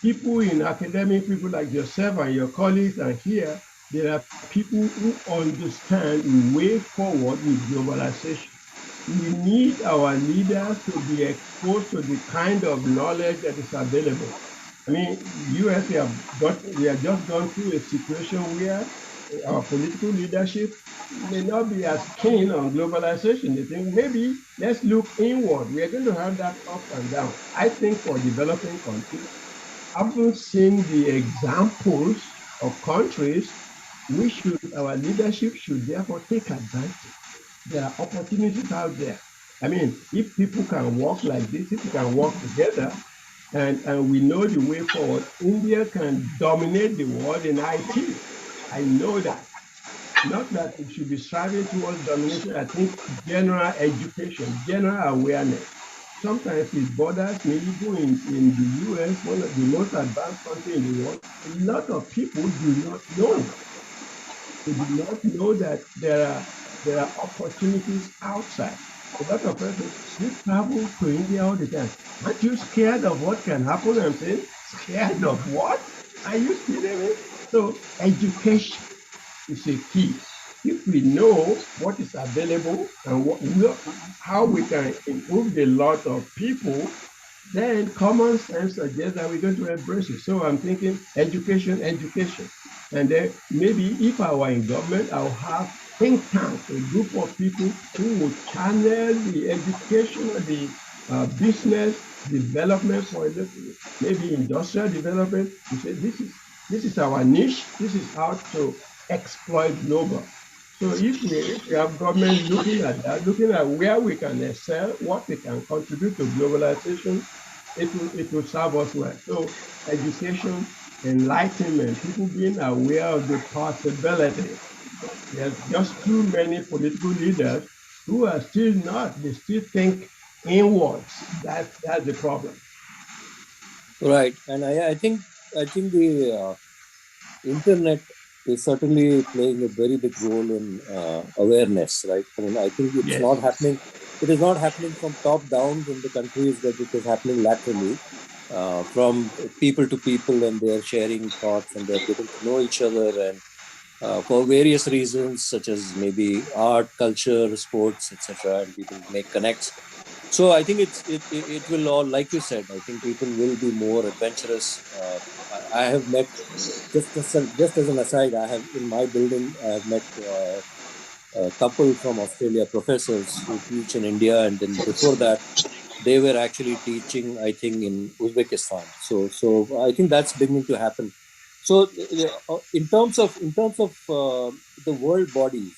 people in academic, people like yourself and your colleagues are here, there are people who understand the way forward with globalization. We need our leaders to be exposed to the kind of knowledge that is available. I mean, US, we have just gone through a situation where our political leadership may not be as keen on globalization. They think maybe let's look inward. We are going to have that up and down. I think for developing countries, having seen the examples of countries, our leadership should therefore take advantage. There are opportunities out there. I mean, if people can work like this, if we can work together, and we know the way forward, India can dominate the world in IT. I know that. Not that we should be striving towards domination. I think general education, general awareness. Sometimes it bothers me, even in the US, one of the most advanced country in the world, a lot of people do not know. They do not know that there are opportunities outside. A lot of people, you travel to India all the time. Aren't you scared of what can happen? I'm saying, scared of what? Are you kidding me? So education is a key. If we know what is available and how we can improve the lot of people, then common sense suggests that we're going to embrace it. So I'm thinking education, education. And then maybe if I were in government, I'll have think tanks, a group of people who will channel the education or the business development for maybe industrial development. We say this is our niche. This is how to exploit global. So if we have government looking at that, looking at where we can excel, what we can contribute to globalization, it will serve us well. So education, enlightenment, people being aware of the possibilities. There's just too many political leaders who are still not, they still think inwards. That's the problem. Right, and I think the internet is certainly playing a very big role in awareness. Right, I mean, I think it's Yes. not happening. It is not happening from top down in the countries, but it is happening laterally, from people to people, and they are sharing thoughts and they're getting to know each other, and for various reasons, such as maybe art, culture, sports, etc., and people make connects. So I think it will all, like you said, I think people will be more adventurous. I have met, just as an aside, I have in my building, I have met a couple from Australia, professors who teach in India, and then before that, they were actually teaching, I think, in Uzbekistan. So I think that's beginning to happen. So in terms of the world bodies,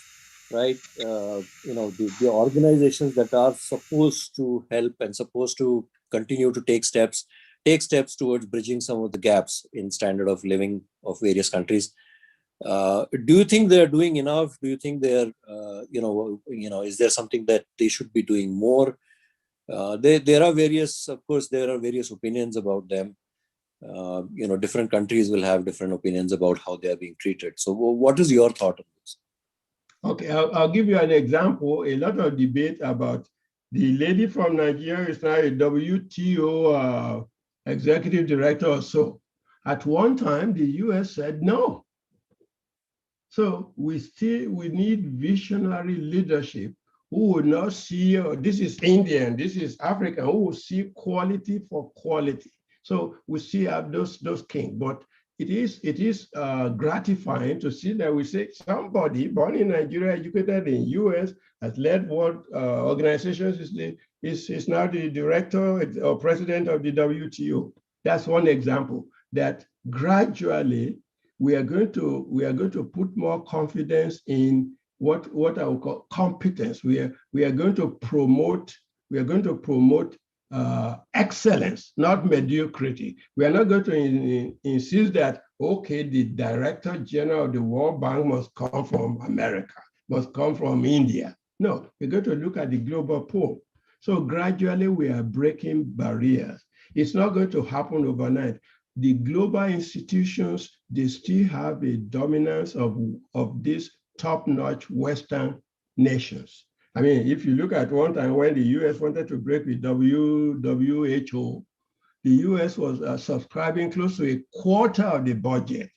right? The organizations that are supposed to help and supposed to continue to take steps towards bridging some of the gaps in standard of living of various countries. Do you think they're doing enough? Do you think they're, is there something that they should be doing more? There are various, of course, there are various opinions about them. different countries will have different opinions about how they are being treated. So what is your thought on this? Okay, I'll give you an example. A lot of debate about the lady from Nigeria is now a WTO executive director or so. At one time, the US said no. So we need visionary leadership who will not see, this is Indian, this is African, who will see quality for quality. So we see those kings, but it is gratifying to see that we say somebody born in Nigeria, educated in US, has led world organizations, is now the director or president of the WTO. That's one example that gradually we are going to put more confidence in what I would call competence. We are going to promote excellence, not mediocrity. We are not going to insist that, okay, the director general of the World Bank must come from America, must come from India. No, we're going to look at the global pool. So gradually we are breaking barriers. It's not going to happen overnight. The global institutions, they still have a dominance of these top-notch Western nations. I mean, if you look at one time when the US wanted to break with WHO, the US was subscribing close to a quarter of the budget.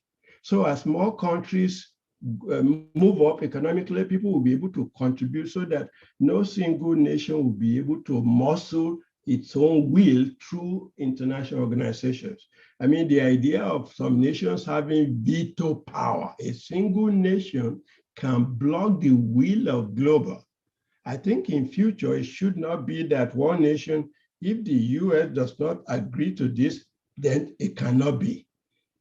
So as more countries move up economically, people will be able to contribute so that no single nation will be able to muscle its own will through international organizations. I mean, the idea of some nations having veto power, a single nation can block the will of global. I think in future, it should not be that one nation, if the US does not agree to this, then it cannot be.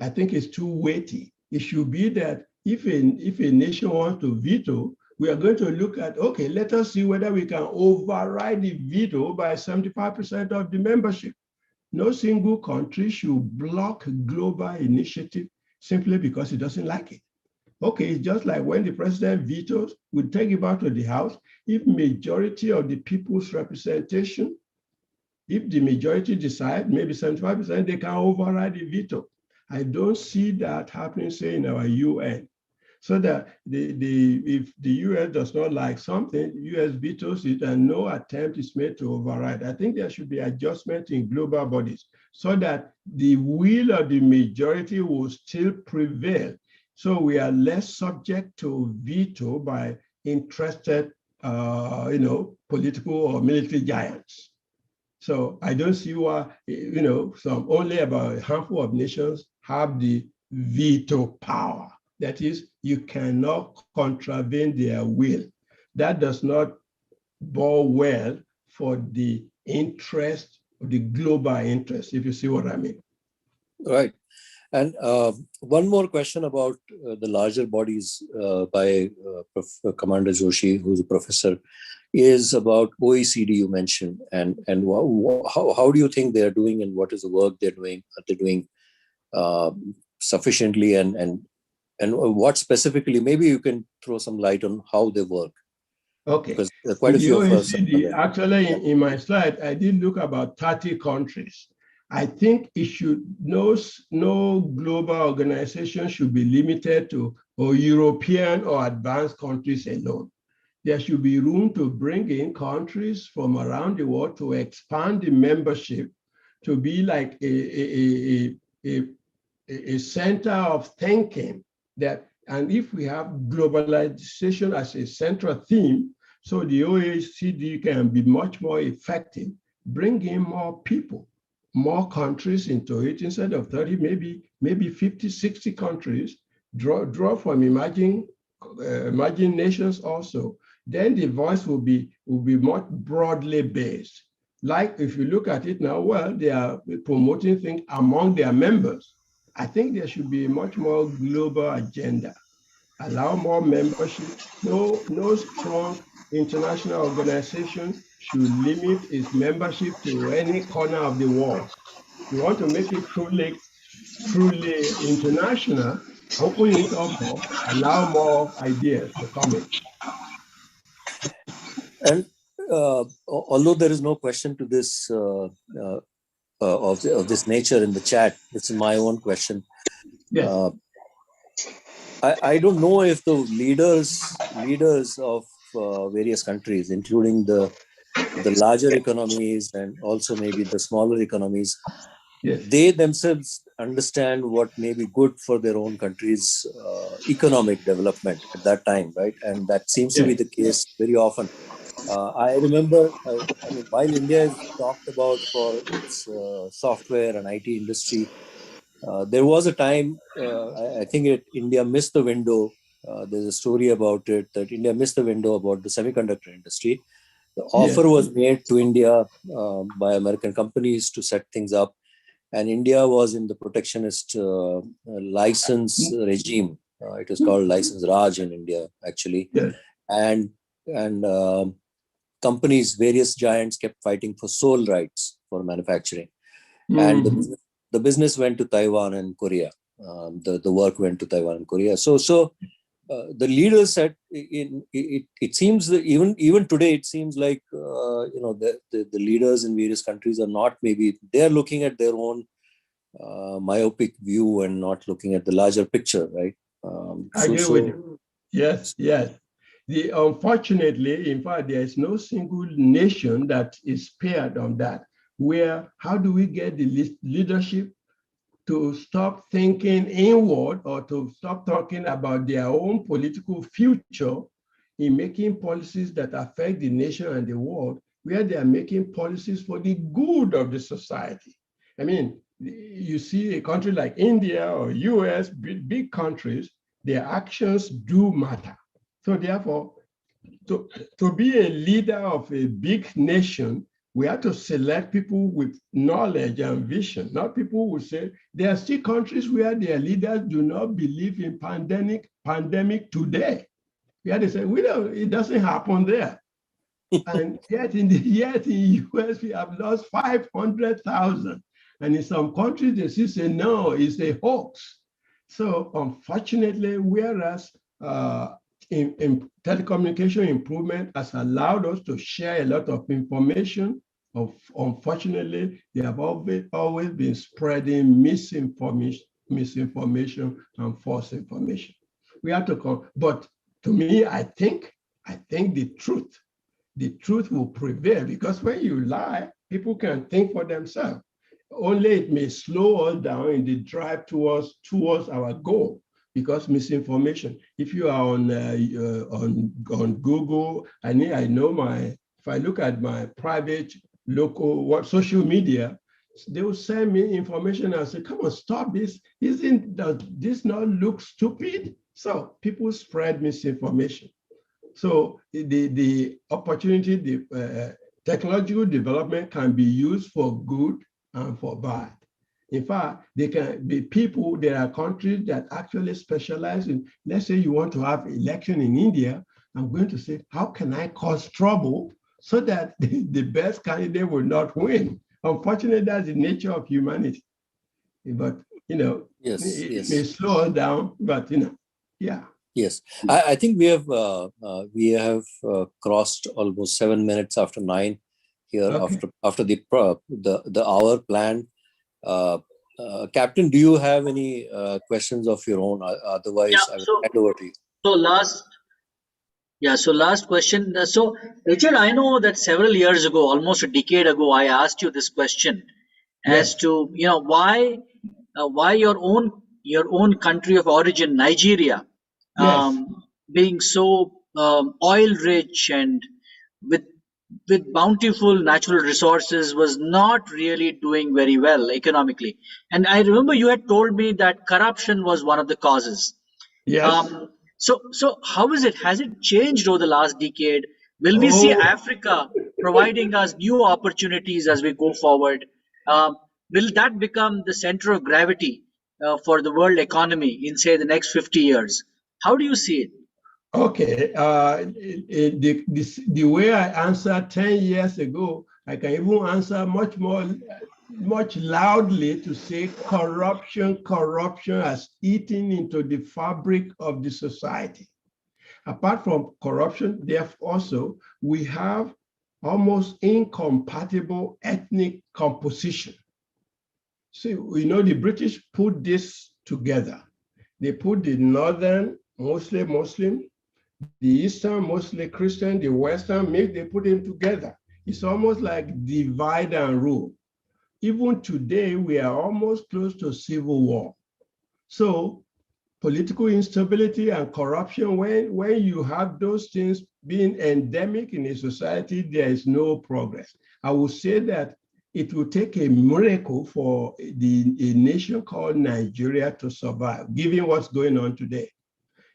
I think it's too weighty. It should be that if a nation wants to veto, we are going to look at, okay, let us see whether we can override the veto by 75% of the membership. No single country should block global initiative simply because it doesn't like it. Okay, it's just like when the president vetoes, we take it back to the House. If majority of the people's representation, if the majority decide, maybe 75%, they can override the veto. I don't see that happening, say, in our UN. So that if the US does not like something, US vetoes it and no attempt is made to override. I think there should be adjustment in global bodies so that the will of the majority will still prevail. So we are less subject to veto by interested, political or military giants. So I don't see why, only about a handful of nations have the veto power. That is, you cannot contravene their will. That does not bode well for the interest, the global interest, if you see what I mean. Right. And one more question about the larger bodies by Commander Joshi, who's a professor, is about OECD you mentioned, and how do you think they're doing and what is the work they're doing? Are they doing sufficiently and what specifically? Maybe you can throw some light on how they work. Okay. Because quite a few of us. Actually, in my slide, I did look about 30 countries. I think it should, no global organization should be limited to European or advanced countries alone. There should be room to bring in countries from around the world to expand the membership to be like a center of thinking that, and if we have globalization as a central theme, so the OECD can be much more effective, bring in more people, more countries into it instead of 30, maybe 50, 60 countries, draw from emerging nations also. Then the voice will be much broadly based. Like if you look at it now, well, they are promoting things among their members. I think there should be a much more global agenda. Allow more membership. No strong international organization should limit its membership to any corner of the world. You want to make it truly international, open it up more, allow more ideas to come in. And although there is no question to this of this nature in the chat. This is my own question. Yes. I don't know if the leaders of various countries, including the larger economies and also maybe the smaller economies, Yes. they themselves understand what may be good for their own country's economic development at that time, right? And that seems to be the case very often. I remember, I mean, while India is talked about for its software and IT industry, there was a time, I think India missed the window. There's a story about it that India missed the window about the semiconductor industry. The offer was made to India by American companies to set things up, and India was in the protectionist license regime. It was called License Raj in India, actually, and companies, various giants, kept fighting for sole rights for manufacturing, and the business went to Taiwan and Korea. The work went to Taiwan and Korea. So the leaders said, it seems that even today, it seems like the leaders in various countries are not, maybe they're looking at their own myopic view and not looking at the larger picture, right? I agree with you. Yes, yes. Unfortunately, in fact, there is no single nation that is spared on that. Where, how do we get the leadership to stop thinking inward or to stop talking about their own political future in making policies that affect the nation and the world, where they are making policies for the good of the society? I mean, you see a country like India or US, big countries, their actions do matter. So therefore, to be a leader of a big nation, we have to select people with knowledge and vision, not people who say there are still countries where their leaders do not believe in pandemic today. We have to say, it doesn't happen there. And yet in the US, we have lost 500,000. And in some countries, they still say, no, it's a hoax. So unfortunately, whereas in telecommunication improvement has allowed us to share a lot of information, unfortunately, they have always been spreading misinformation and false information. We have to come, but to me, I think the truth will prevail, because when you lie, people can think for themselves. Only it may slow us down in the drive towards our goal, because misinformation. If you are on Google, I know if I look at my private local social media, they will send me information and say, "Come on, stop this! Does this not look stupid?" So people spread misinformation. So the opportunity, the technological development can be used for good and for bad. In fact, they can be people, there are countries that actually specialize in, let's say you want to have election in India, I'm going to say, how can I cause trouble so that the best candidate will not win? Unfortunately, that's the nature of humanity. But, it may slow us down, but, yeah. Yes, I think we have crossed almost 7 minutes after 9 here. Okay. after the hour planned. Captain, do you have any questions of your own? Otherwise, I will hand over to you. So last question. So Richard, I know that several years ago, almost a decade ago, I asked you this question as to why your own country of origin, Nigeria, being so oil rich and with bountiful natural resources, was not really doing very well economically. And I remember you had told me that corruption was one of the causes. Yes. So how is it? Has it changed over the last decade? Will we see Africa providing us new opportunities as we go forward? Will that become the center of gravity for the world economy in, say, the next 50 years? How do you see it? Okay, the way I answered 10 years ago, I can even answer much loudly to say corruption has eaten into the fabric of the society. Apart from corruption, therefore, we have almost incompatible ethnic composition. See, you know, the British put this together. They put the northern mostly Muslim, the eastern mostly Christian, the western mixed, they put them together. It's almost like divide and rule. Even today, we are almost close to civil war. So political instability and corruption, when you have those things being endemic in a society, there is no progress. I would say that it will take a miracle for a nation called Nigeria to survive, given what's going on today.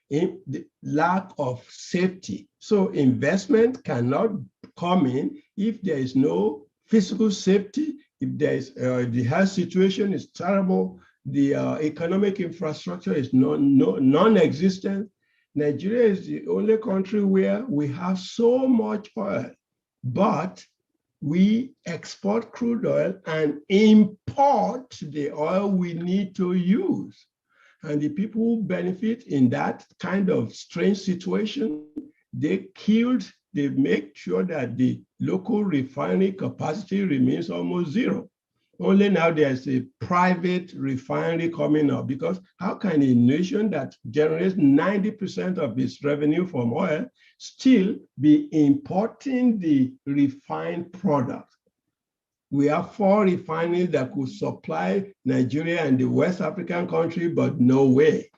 In the lack of safety. So investment cannot come in if there is no physical safety, if there is the health situation is terrible, the economic infrastructure is non-existent. Nigeria is the only country where we have so much oil, but we export crude oil and import the oil we need to use. And the people who benefit in that kind of strange situation, they make sure that the local refinery capacity remains almost zero. Only now there's a private refinery coming up, because how can a nation that generates 90% of its revenue from oil still be importing the refined product? We have 4 refineries that could supply Nigeria and the West African country, but no way.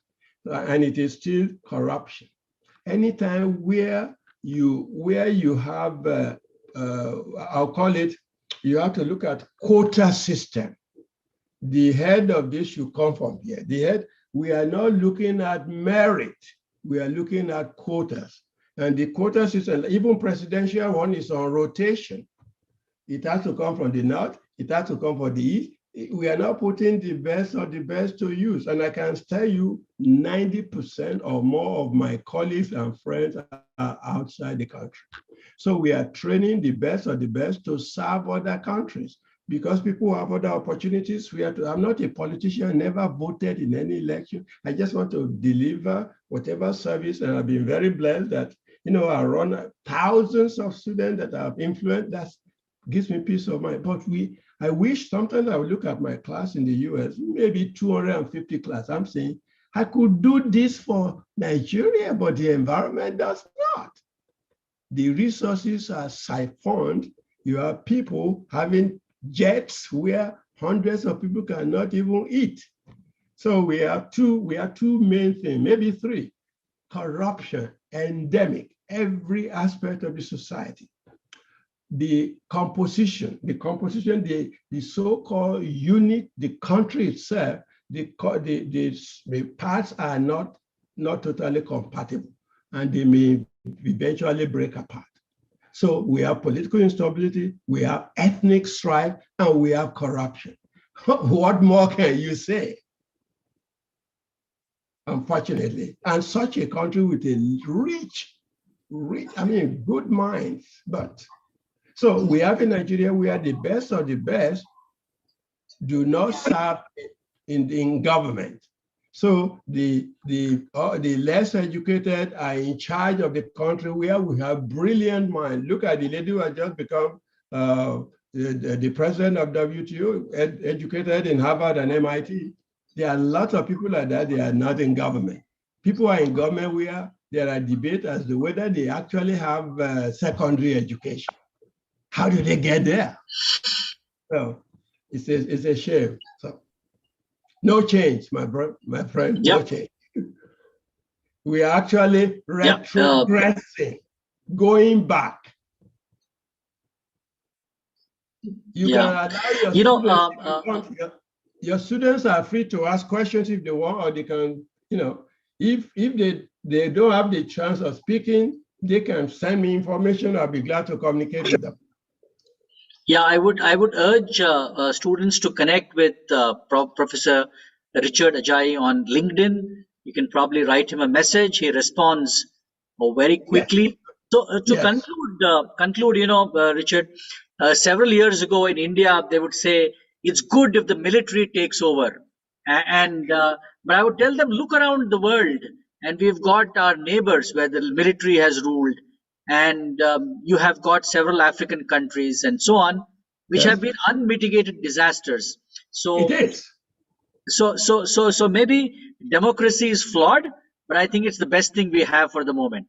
And it is still corruption. Anytime where you have, I'll call it, you have to look at quota system. The head of this should come from here. The head, we are not looking at merit. We are looking at quotas. And the quota system, even presidential one, is on rotation. It has to come from the north. It has to come from the east. We are not putting the best of the best to use. And I can tell you 90% or more of my colleagues and friends are outside the country. So we are training the best of the best to serve other countries, because people have other opportunities. I'm not a politician, never voted in any election. I just want to deliver whatever service. And I've been very blessed that, you know, I run thousands of students that I've influenced. That gives me peace of mind. But I wish sometimes I would look at my class in the US, maybe 250 class. I'm saying I could do this for Nigeria, but the environment does not. The resources are siphoned. You have people having jets where hundreds of people cannot even eat. So we have two main things, maybe 3. Corruption, endemic, every aspect of the society. The composition, the so-called unit, the country itself, the parts are not totally compatible, and they may eventually break apart. So we have political instability, we have ethnic strife, and we have corruption. What more can you say? Unfortunately, and such a country with a rich, I mean, good minds, but so we have in Nigeria where the best of the best do not serve in government. So the less educated are in charge of the country, where we have brilliant minds. Look at the lady who has just become the president of WTO, educated in Harvard and MIT. There are lots of people like that. They are not in government. People are in government where there are debates as to whether they actually have secondary education. How do they get there? Well, it's a shame. So, no change, my friend. Yep. No change. We are actually retrogressing, going back. You can allow your students are free to ask questions if they want, or they can, you know, if they don't have the chance of speaking, they can send me information. I'll be glad to communicate with them. Yeah, I would urge students to connect with Professor Richard Ajayi on LinkedIn. You can probably write him a message. He responds very quickly. Yes. So to conclude, you know, Richard, several years ago in India, they would say it's good if the military takes over, but I would tell them, look around the world, and we've got our neighbors where the military has ruled. And you have got several African countries and so on, which have been unmitigated disasters. So It is. so maybe democracy is flawed, but I think it's the best thing we have for the moment.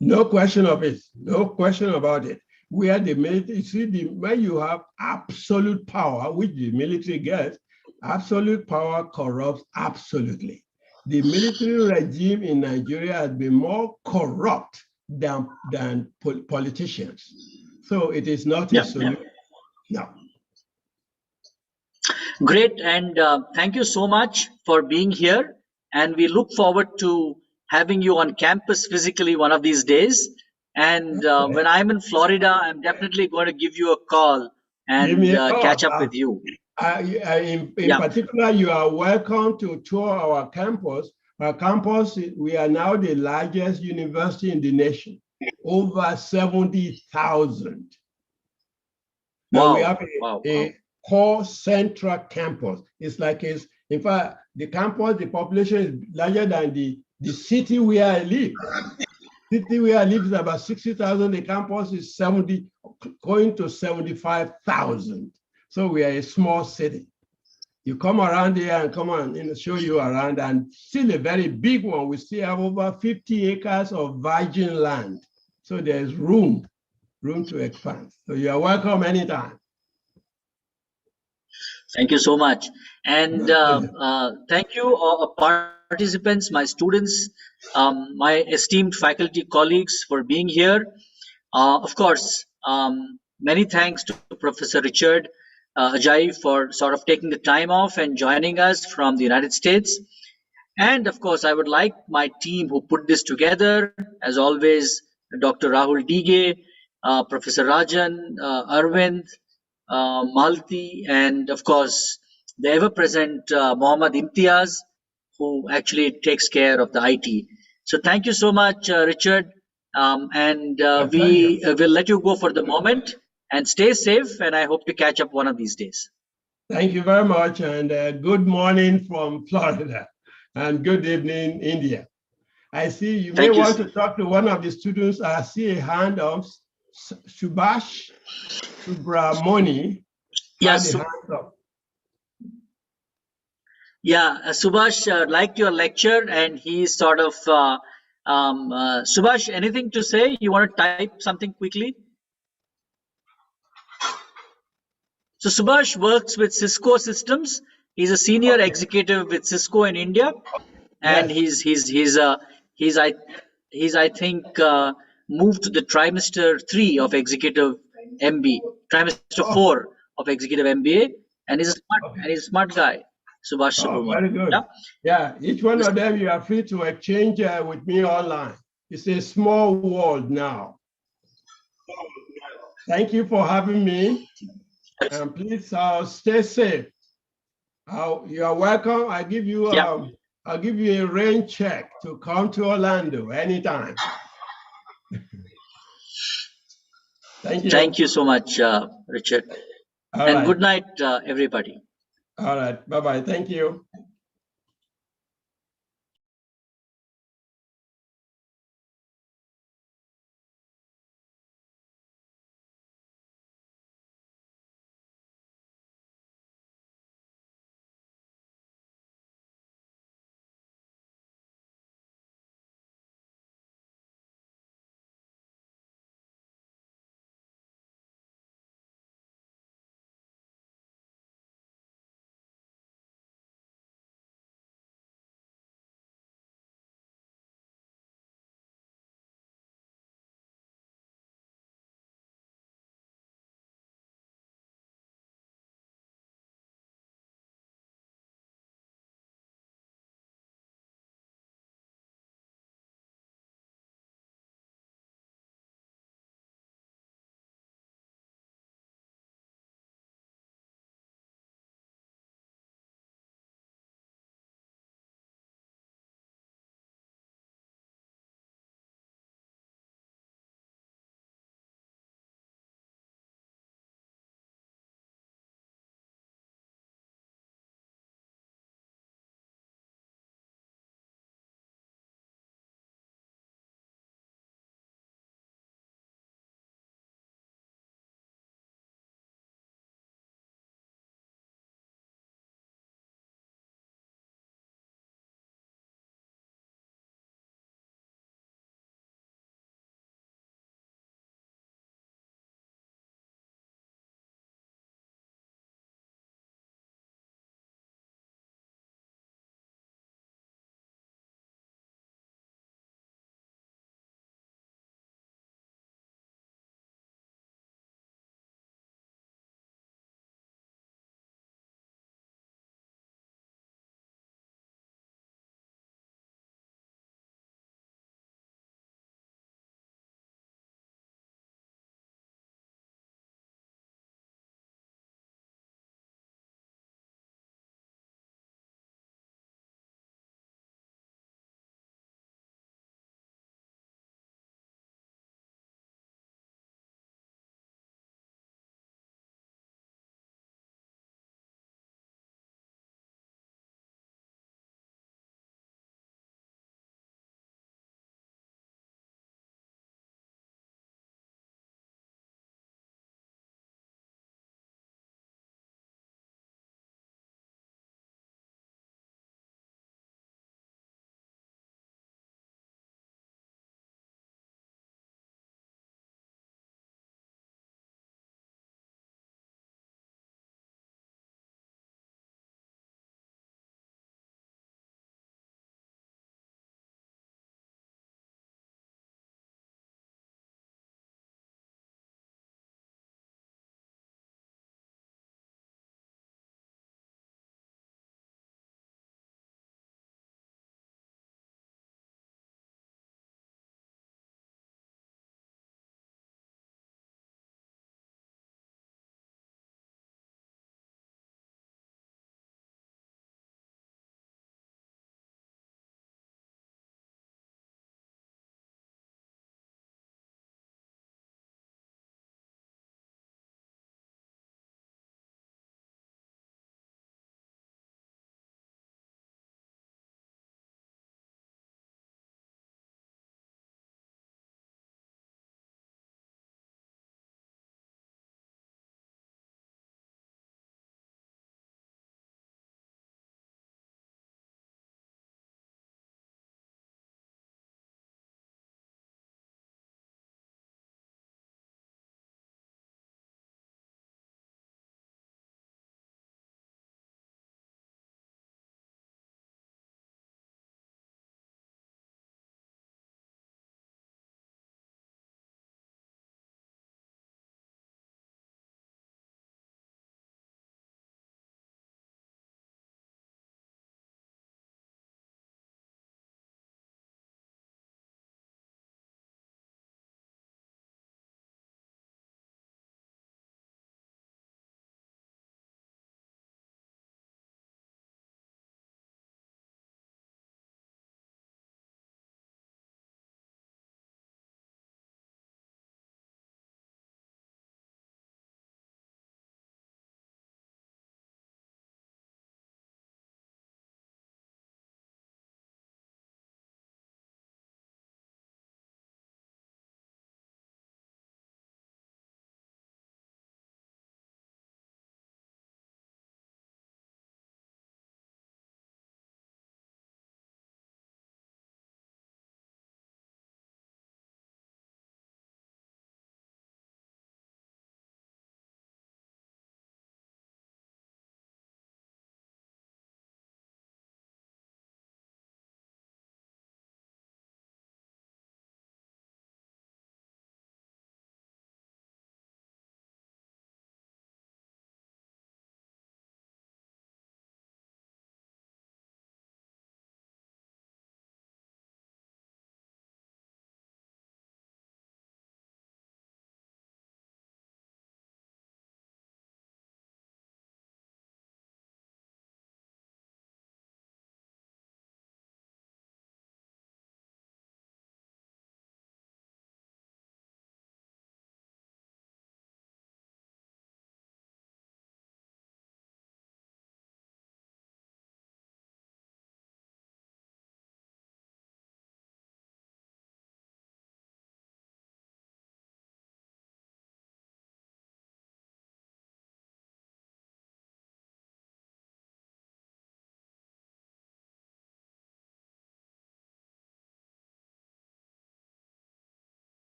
No question of it. No question about it. We are the military. You see, when you have absolute power, which the military gets, absolute power corrupts absolutely. The military regime in Nigeria has been more corrupt than politicians. So it is not a solution. No. Great, and thank you so much for being here. And we look forward to having you on campus physically one of these days. And when I'm in Florida, I'm definitely going to give you a call and catch up with you. In particular, you are welcome to tour our campus. Our campus, we are now the largest university in the nation, over 70,000. Wow. We have a core central campus. It's like in fact, the campus, the population is larger than the city where I live. City where I live is about 60,000. The campus is going to 75,000. So we are a small city. You come around here and come on, show you around, and still a very big one. We still have over 50 acres of virgin land. So there's room to expand. So you are welcome anytime. Thank you so much. And thank you, participants, my students, my esteemed faculty colleagues for being here. Of course, many thanks to Professor Richard Ajayi for sort of taking the time off and joining us from the United States. And of course, I would like my team who put this together, as always, Dr. Rahul Dige, Professor Rajan, Arvind, Malti, and of course, the ever-present Mohammad Imtiaz, who actually takes care of the IT. So thank you so much, Richard. And we will let you go for the moment, and stay safe, and I hope to catch up one of these days. Thank you very much, and good morning from Florida, and good evening, India. I see you may want to talk to one of the students. I see a hand of Subhash Subramoni. Yes. Yeah, Subhash liked your lecture, and he's sort of Subhash, anything to say? You want to type something quickly? So Subhash works with Cisco Systems. He's a senior executive with Cisco in India, and he's I think moved to the trimester 3 of executive MBA, trimester 4 of executive MBA, and he's a smart guy. Subhash Subramanian. Very good. Yeah, each one of them you are free to exchange with me online. It's a small world now. Thank you for having me, and please stay safe. You are welcome. I give you I'll give you a rain check to come to Orlando anytime. Thank you. Thank you so much, Richard. And good night, everybody. All right. Bye-bye. Thank you.